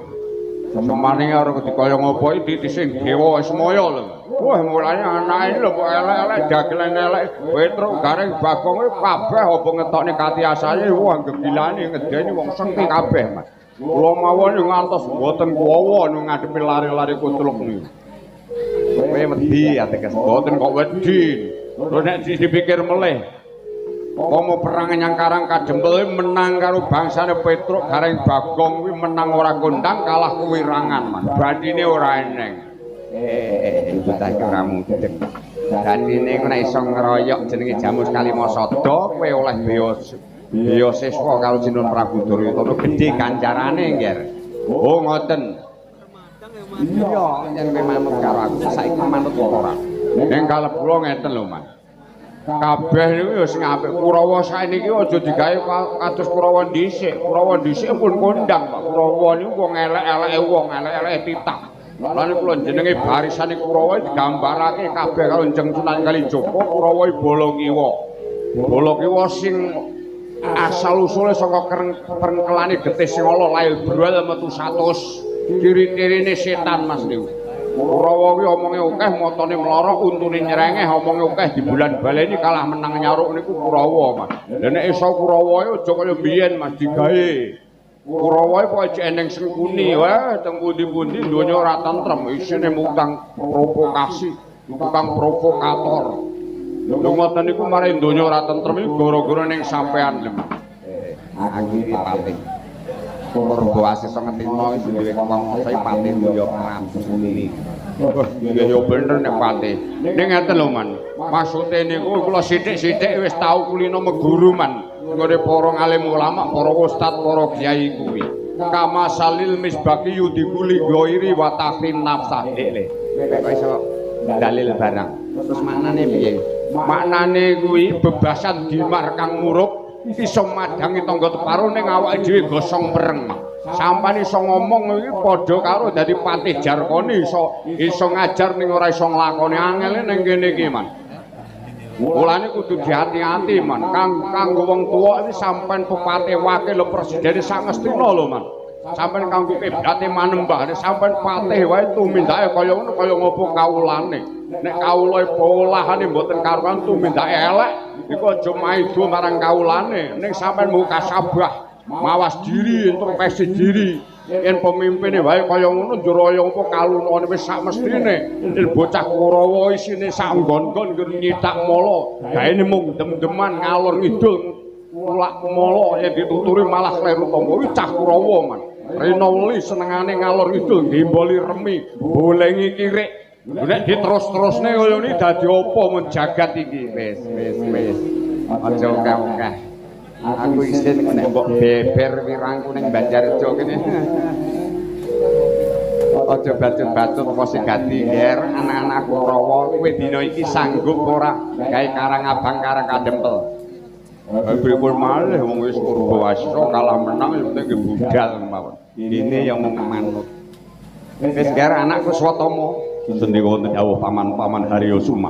Semar niku ora dikaya ngapa iki ditising dewa Ismaya lho. Wah, mulane anake lho kok elek-elek dagelen elek. Petruk Gareng Bagong kabeh apa ngetokne kati asale wah gegilane ngedeni wong sengki kabeh, Mas. Kula mawon yo ngantos mboten kuwawa ngadepi lari-lari kutluk niku. Kowe wedi ateges Mboten kok wedi. Lho nek dipikir melih. Pomo perang nyang Karang Kadempel menang karo bangsane Petruk Gareng Bagong kuwi menang ora kondang kalah kewirangan man. Bandine ora eneng. Bocah iki ora mudeng. Dandine nek iso ngeroyok jenenge Jamus Kalimasada kowe oleh beya siswa karo Jinun Prabu Duryudana gedhe ganjarane nggih. Oh ngoten. Iya, yen kowe manut karo aku saiki manut ora. Ning kalep kula ngeten lho, Mas. Kabeh niku ya sing apik. Kurawa saeniki aja digawe kados Kurawa dhisik. Kurawa dhisik pun kondang, Pak. Kurawa niku wong elek-eleke wong, elek-eleke titah. Lan kula jenenge barisane Kurawa digambarake kabeh karo Njeng Sunan Kalijaga, Kurawa Balakiwa. Balakiwa sing asal usule saka perengkelane Getih Singala lail brual metu 100. Ciri-cirine setan Mas niku. Kurawa kuwi omonge akeh, matane mlorok, untune nyrengeh, omonge akeh di bulan baleni kalah menang nyaruk niku Kurawa, Mas. Lah nek iso Kurawa aja kaya biyen Mas digawe. Kurawa pokoke eneng sengkuni wae teng pundi-pundi donya ora tentrem, isine mukang provokasi, tukang provokator. Lho ngoten niku mari donya ora tentrem iki gara-gara ning sampean lho. Aku iki pating. Purba Asisa ngetina iki duwe kawangsa pati Daya Prabu Muni. Ya yo bener nek pati. Ning ngeten lho Man. Maksude niku kula sithik-sithik wis tau kulino meguru Man. Nggone para alim ulama, para ustad, para kiai kuwi. Kama salil misbaki yudikuli ghairi wa tahrim nafsah le. Kok iso dalil barang. Terus maknane piye? Maknane kuwi bebasan dimar kang murup iso madangi tangga teparo ning awake dhewe gosong mereng. Sampeyan iso ngomong iki padha karo dadi patih jarkone iso ngajar ning ora iso nglakoni angele ning kene iki Man. Mulane kudu diati-ati Man. Kanggo wong tuwa iki sampeyan pepatih wakil presiden sangestina lho Man. Sampeyan kanggo kiblate manembah sampeyan patih wae tumindake kaya ngono kaya ngopo kawulane. Nek kawula polahane mboten karuan tumindake elek iku aja maido marang kawulane ning sampean muka sabah mawas diri introspeksi diri yen pemimpine wae kaya ngono njroya apa kalunane wis sak mestine yen bocah Kurawa isine sak nggon-nggon nyitak mala gaene mung dem-deman ngalor ngidul mulak mala yen dituturi malah kleru tangga iki cah Kurawa Man rena weli senengane ngalor ngidul ngemboli remi bolengi kirik. Nek diterus-terusne kaya ngene dadi apa men jagat iki? Wis. Aja akeh-akeh. Aku isin nek mbok beber wirangku ning Banjarjo kene. Aja bacut-bacut apa sing gati nger anak-anak Kurawa kowe dina iki sanggup ora gawe Karang Abang Karang Kadempel. Pripun malih wong wis Purba Asisa kalah menang ya penting budal mawon. Ini yang mau manut. Wis gar anakku Swatama. Sendika wonten dawuh paman-paman Harya Suma.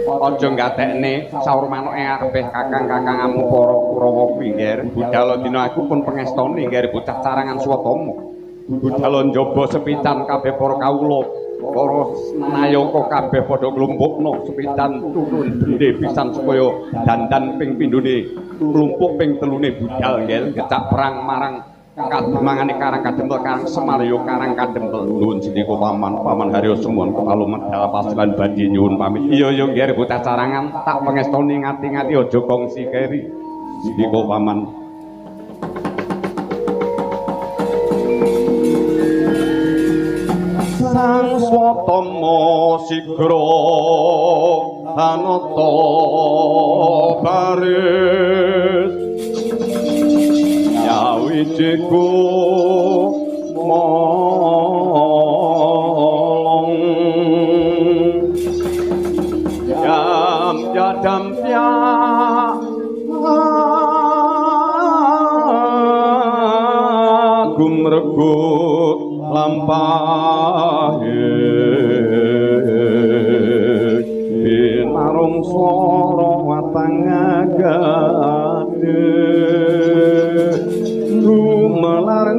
Aja ngatekne saur manuke kabeh kakang-kakangamu para Kurawa kuwi nggih. Budal dina aku pun pengestoni nggih bocah carangan Swatama. Budal njaba sepitan kabeh para kawula, para nayaka kabeh padha nglumpukna sepitan turun bendhe pisan supaya dandan ping pindhone klumpuk ping telune budal nggih gecak perang marang kademangane Karang Kadempel Karang Semarya Karang Kadempel nuwun sendika paman Harya Sumuwun kalumet dalam pasilan badhe nyuwun pamit. Iya nggih bocah carangan tak pengestoni ngati-ngati aja kongsi keri. Sendika paman. Sang Swatama sigra anata baris wijiku molong jam jadam pya gumregut lampahe binarung swara watang agade lumelar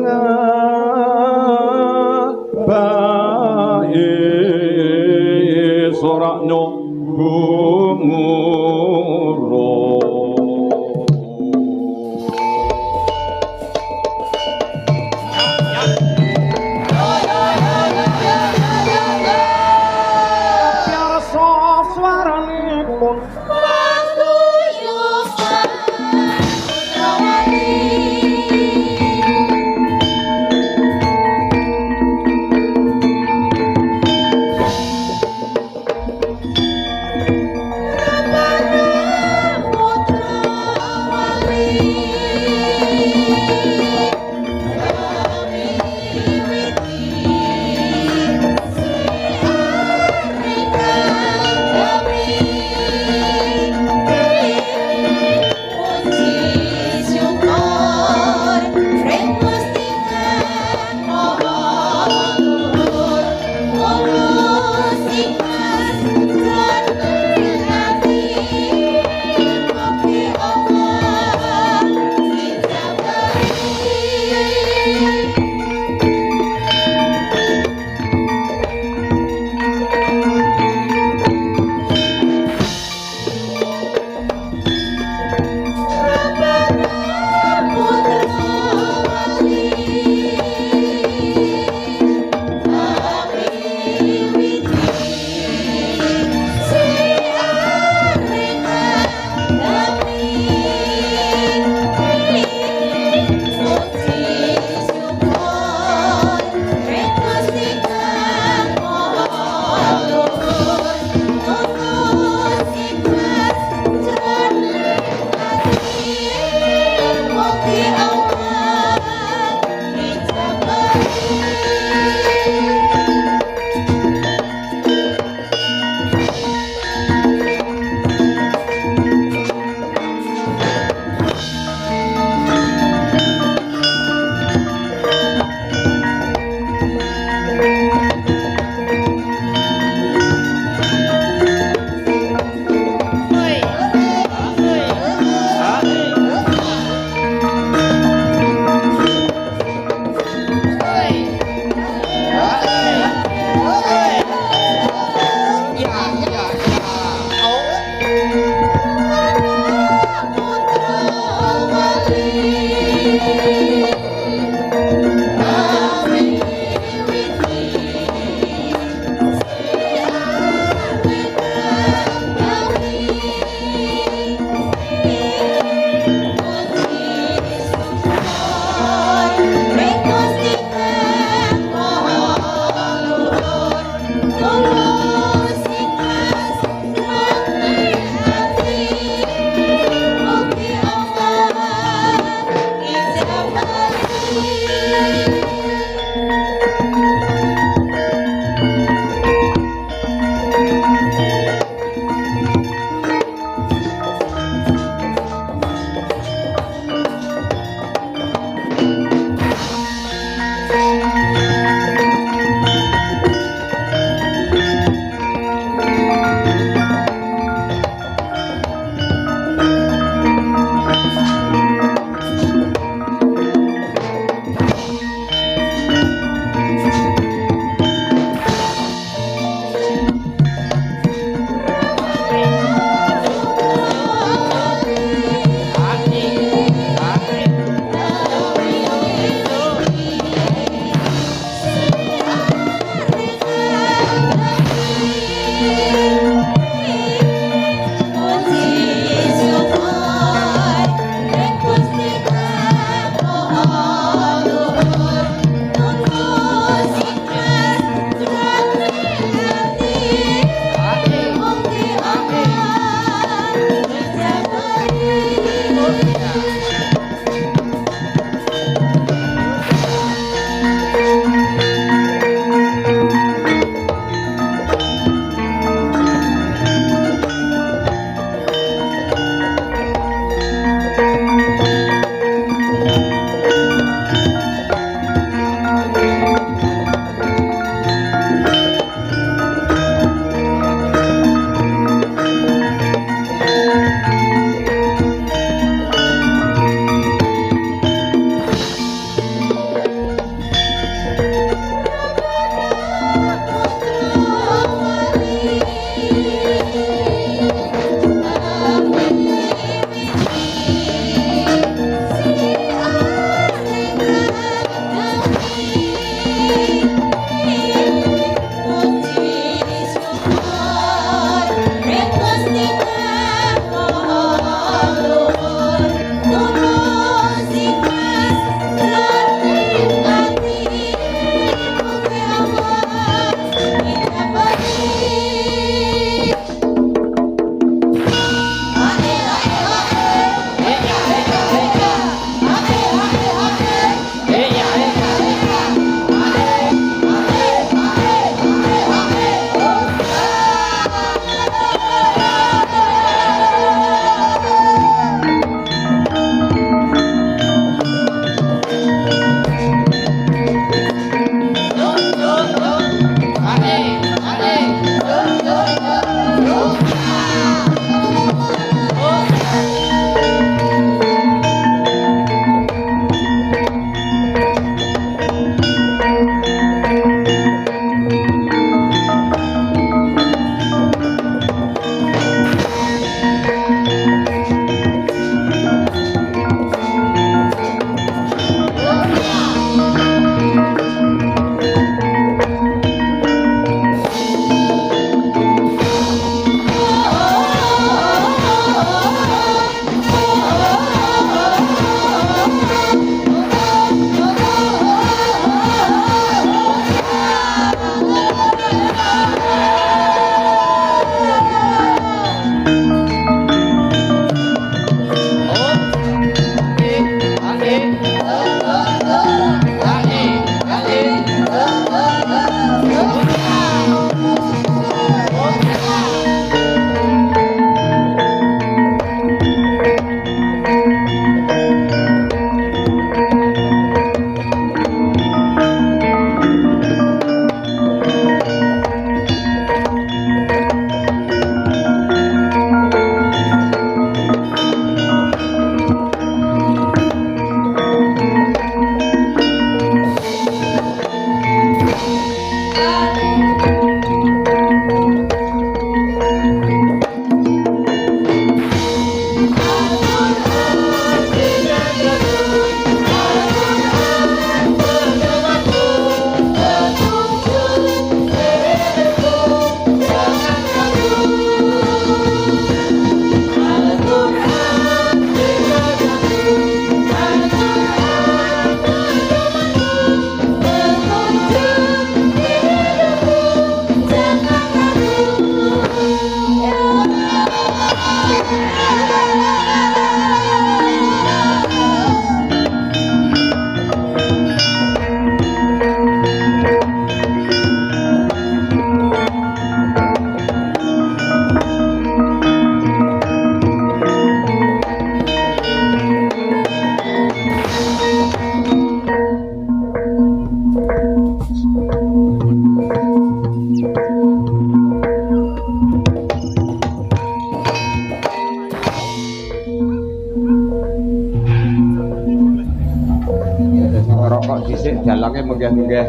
dhisik dalange menggah-menggah.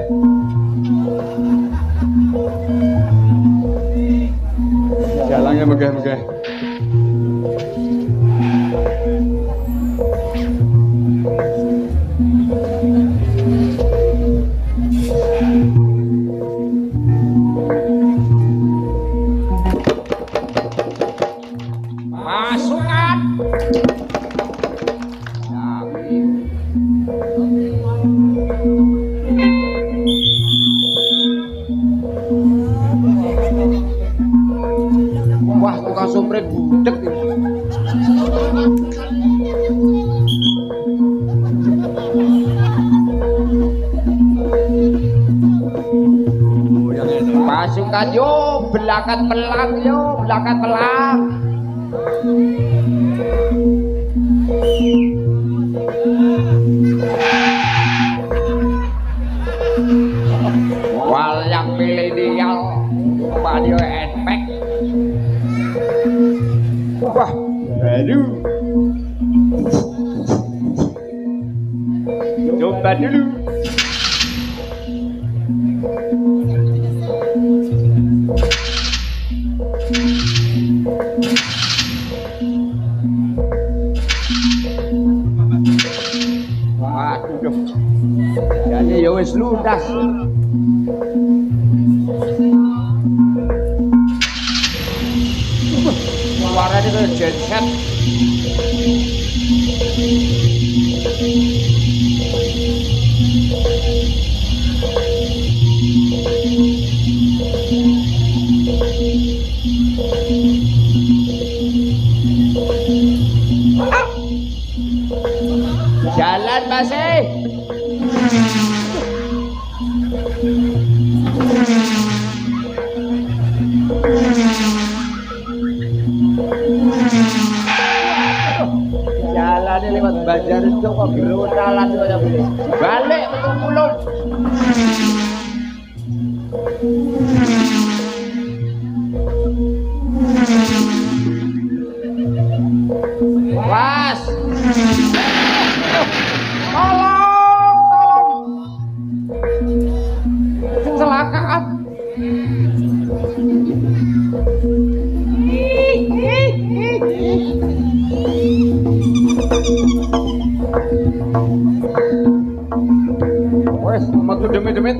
Dalange menggah-menggah. Pasukan. Wah, tukang sumprit budek iki. Pasukan yo belakang pelang yo belakang pelang. Wayang milenial Mario Enpek. Wah, baru. Coba dulu. Waduh. Jadi ya wis ludas. Suaranya kayak genset. Jalan masih. Jalannya lewat Banjar itu kok gerutalan kaya begini. Balik betul pulau. Was. Tolong. Kecelakaan. Wes, metu demit-demit.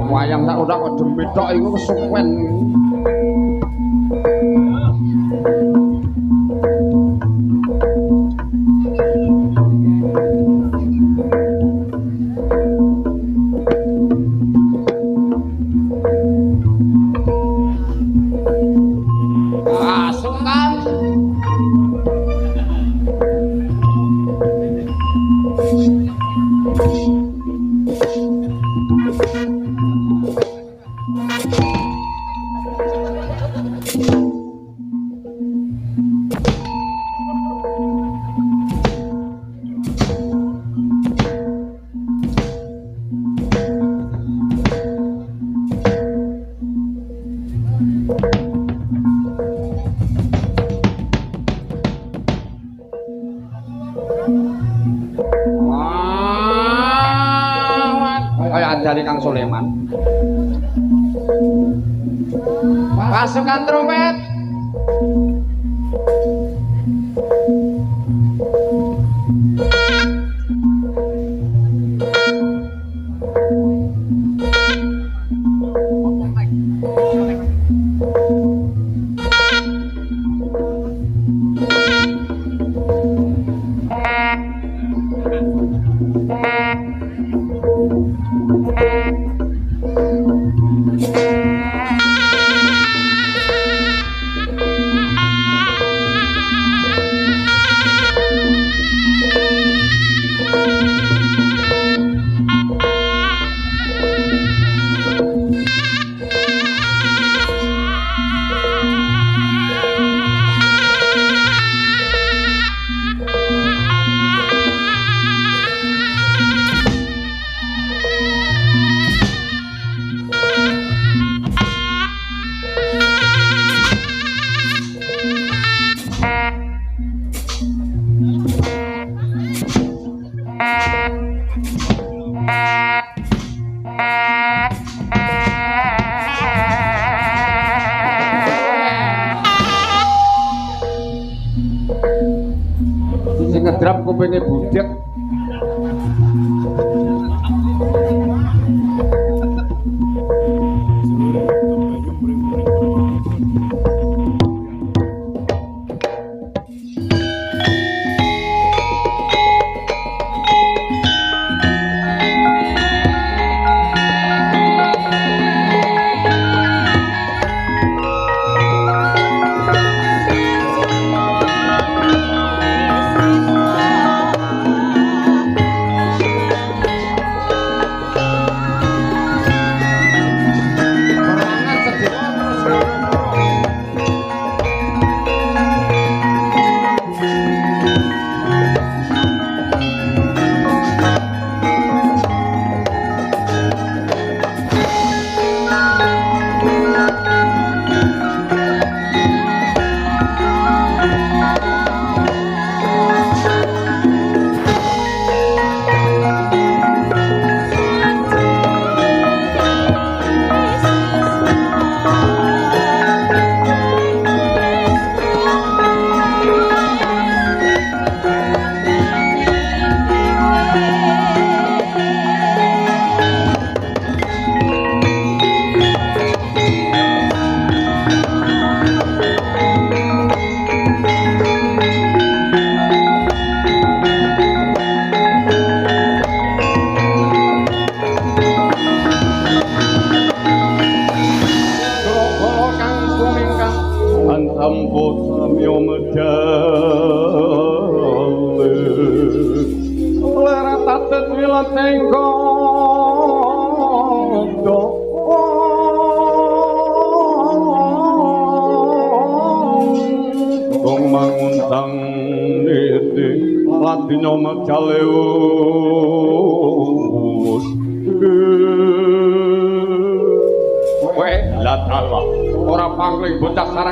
Wayang tak udah kok demit tok iku kesuwen. Kaya ajari Kang Soleman. Pasukan trompet. Sing ngedrap kupinge budek.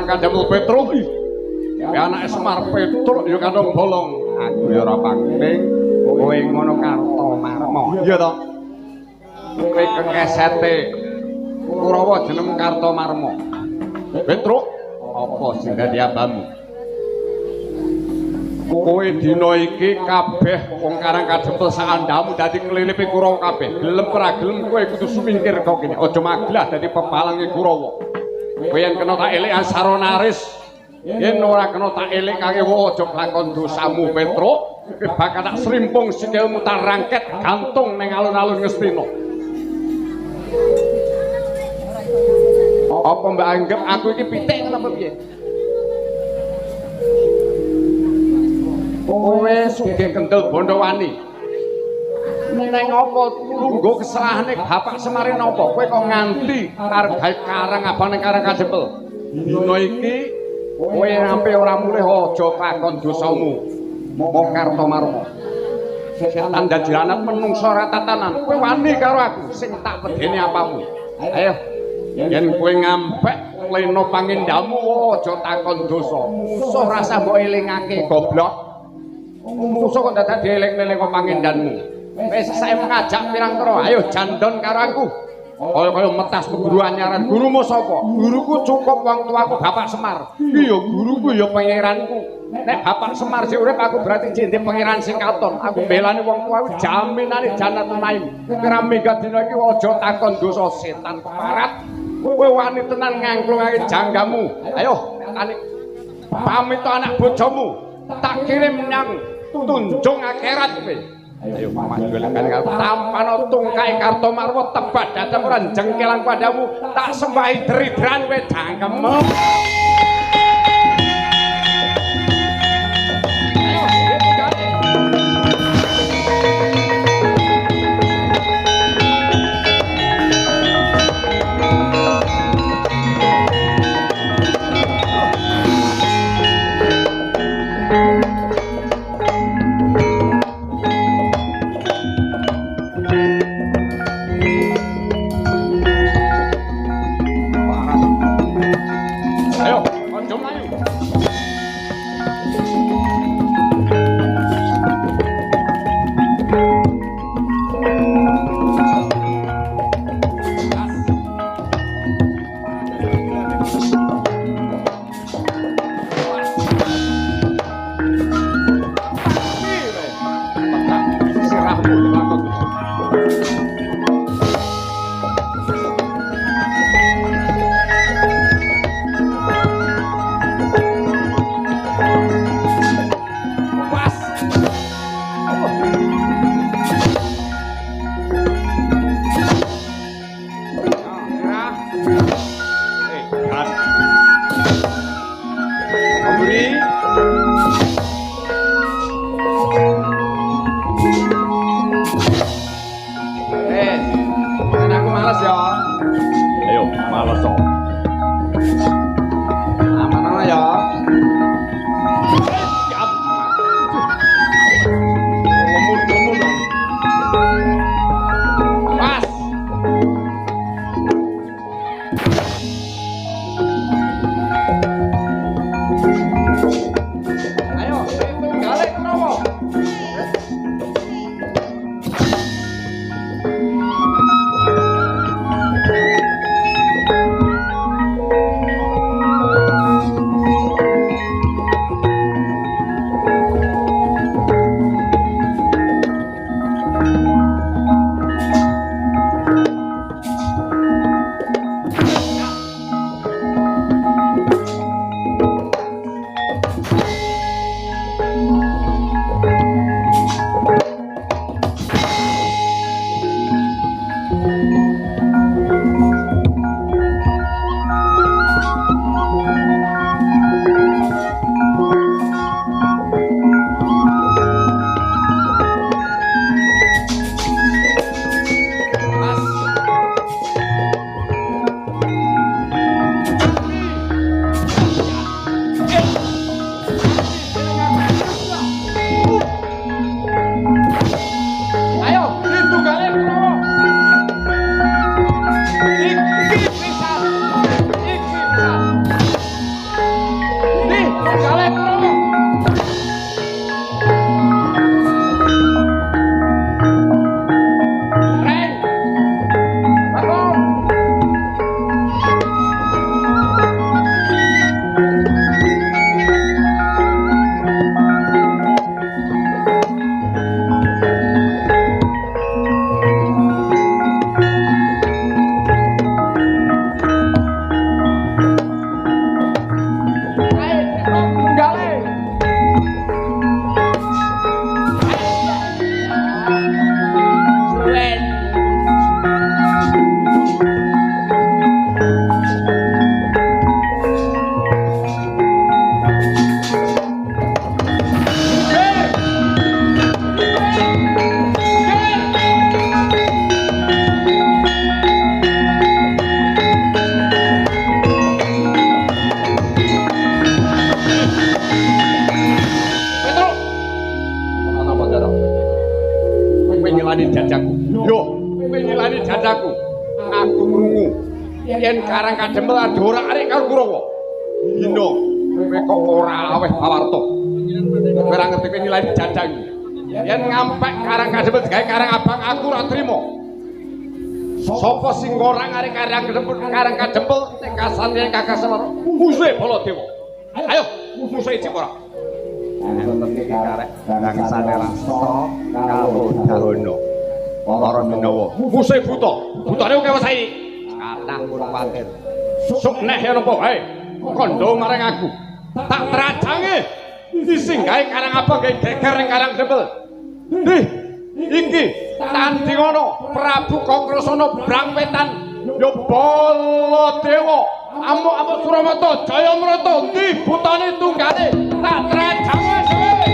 Kadamel Petruk ya anak Semar Petruk ya kandung bolong aku ya ora pangling kowe ngono Kartomarma iya to kowe kekesete Kurawa jeneng Kartomarma Petruk apa sing dadi abamu kowe dina iki kabeh wong Karang Kadempel sak andamu dadi nglilipi Kurawa kabeh gelem ora gelem kowe kudu sumingkir kok kene aja maglah dadi pepalange Kurawa. Kowe yen kena tak elik Saronaris, yen ora kena tak elik kangge aja lakon dosamu Petruk, bakal tak srimpung sikilmu tak rangket gantung ning alun-alun Ngastina. Apa mbak anggap aku iki pitik apa piye? Kowe sugih kendel Bondowani. Neng apa lungguh keselahane Bapak Semar napa kowe kok nganti arep gawe karang abang ning Karang Kadempel dina iki kowe sampe ora mulih aja kakon dosamu mong Kartomarma setan dadi anak menungso ora kowe wani karo aku sing tak wedeni apamu ayo yen kowe ngampek lena pangindamu aja takon dosa. Musuh rasa mbok elingake goblok. Musuh kok dadak dieling-eling kok pangindanmu. Wis saya ngajak pirang-pira, ayo jandon karo aku. Kaya metas guru anyaran. Gurumu sapa? Guruku cukup wong tuaku Bapak Semar. Iya, guruku ya pangeranku. Nek Bapak Semar sing urip aku berarti jende pangeran sing katon. Aku belani wong tuaku jaminane Jannatun Naim. Kira minggat dina iki aja takon dosa setan keparat. Kowe wani tenan ngangklungake janggamu. Ayo, pamit anak bojomu. Tak kirim nyang tunjung akhirat kowe. Ayo maju kan tampano tungkai karto marwa tebat datang ora jengkelan padamu tak sembahi deridran kowe jangkemmu. Ayo Karang Kadempel ora arek karo Kurawa. Dina kowe kok ora aweh pawarta. Kowe ora ngerti kowe nilai jajang. Yen ngampek Karang Kadempel gawe Karang Abang aku ora trima. Sapa sing ora arek Karang Kadempel kasane Kakang Semar musuhe Baladewa. Ayo musuhe cek ora. Enten iki karek bangsane Rasa karo Dahono. Para Minawa. Musuhe buta. Butane oke wae saiki. Kathah kuwatir. Sok neh yen apa wae. Kandha marang aku. Tak trajange. Sing gawe Karang Abang gawe geger ning Karang Kadempel. Iki tandingono Prabu Kokrasana Brangwetan ya Baladewa amuk-amuk Suramata Jayamrata ndi butane tunggale tak trajange dhewe.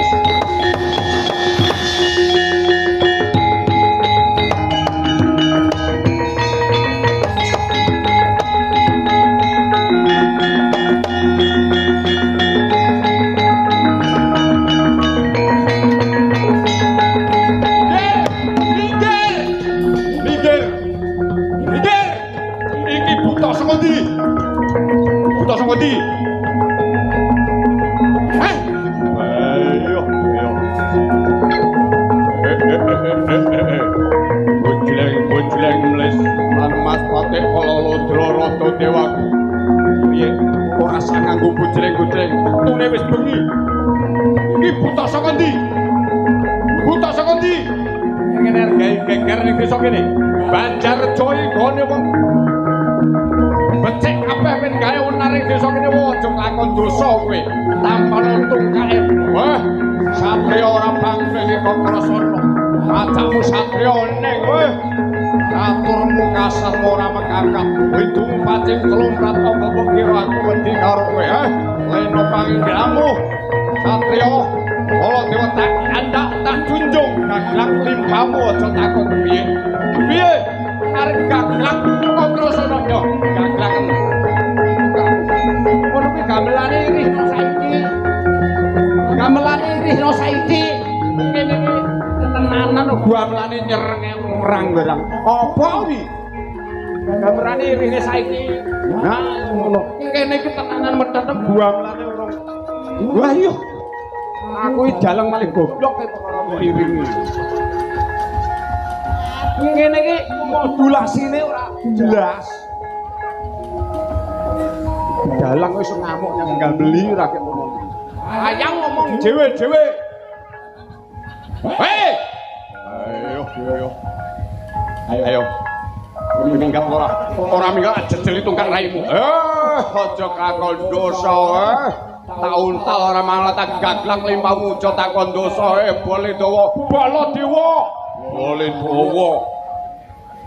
Buta saka ndi? Heh. Ayo, ayo. Bojleng mles lan Mas Patek Kalalodra Rata Dewaku. Piye ora sang nganggo bojleng-bojleng, wektune wis bengi. Iki buta saka ndi? Buta saka ndi? Ngene gawe geger ning desa kene. Banjarjo iki gone wong becik kabeh men gawe onaring desa kene aja lakon dosa kowe. Tampal tungkae. Wah, satriya ora bangsa iki kok krasana. Ajakmu satriya ning kowe. Aturmu kasar ora mekakak. Widung pacing kelumprat apa kira aku wedi karo kowe, ha? Leno panggilamu. Satriya Kala Dewa tak andak tak junjung gaglak limpamu aja takon piye. Piye? Arep gaglak kok krasana yo. Gaglaken. Ngono kuwi gamelane irihno saiki. Gamelane irihno saiki. Kene iki tenanan gamelane nyerenge urang-urang. Apa kuwi? Gamelane irihne saiki. Nah, ngono. Kene iki tenanan medhep gamelane urung. Wah iya. Aku iki daleng malih goblok perkara kok iringi. Ngene iki modulasine ora jelas. Dalang wis ngamuk nyang gambeli ra kek ngomong. Ayang ngomong dhewe-dhewe. Hei! Ayo. Minggat ora. Ora minggat jejeli tungkak raimu. Aja kakon dosa. Taun-taun ora malah tak gaglak limpamu aja takon dosa Baladewa. Baladewa. Baladewa.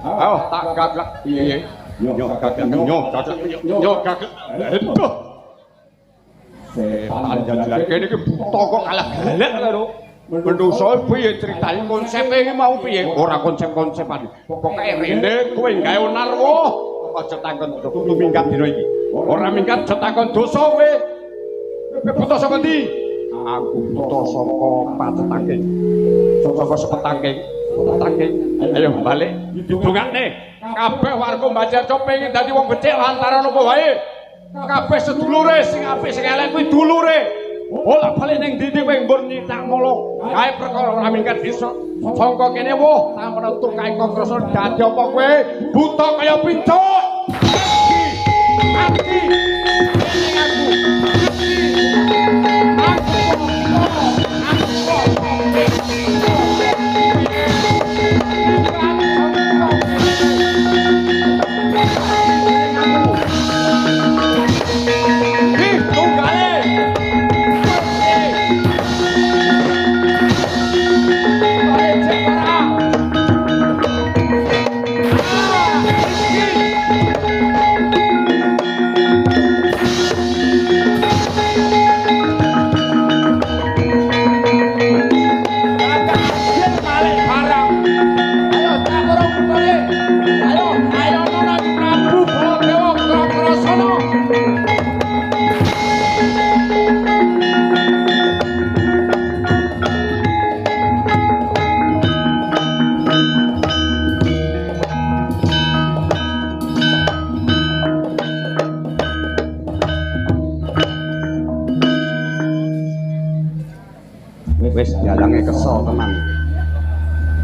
Ayo tak gaglak piye? Yo gaglak. Aduh. Setan jajar kene iki buta kok kalah galak lho. Menungso piye critane konsepe iki mau piye? Ora konsep-konsepan. Pokoke rene kowe gawe onar wae. Aja takon kudu minggat dina iki. Ora minggat aja takon dosa kowe. Buta saka ndi? Aku buta saka Pacetangking. Saka Sepetangking. Ayo balik didongakne. Kabeh warga Banjarjo pengin dadi wong becik lantaran apa wae. Kabeh sedulure sing apik sing elek kuwi dulure. Bolak-balik ning ndi kowe nggon nyitak molo. Kae perkara ora minggat desa. Sangka kene woh tampun utung kae Kokrasana dadi apa kowe? Buta kaya pincuk. Ati. Ning aku. dalange kesel tenan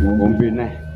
ngombe neh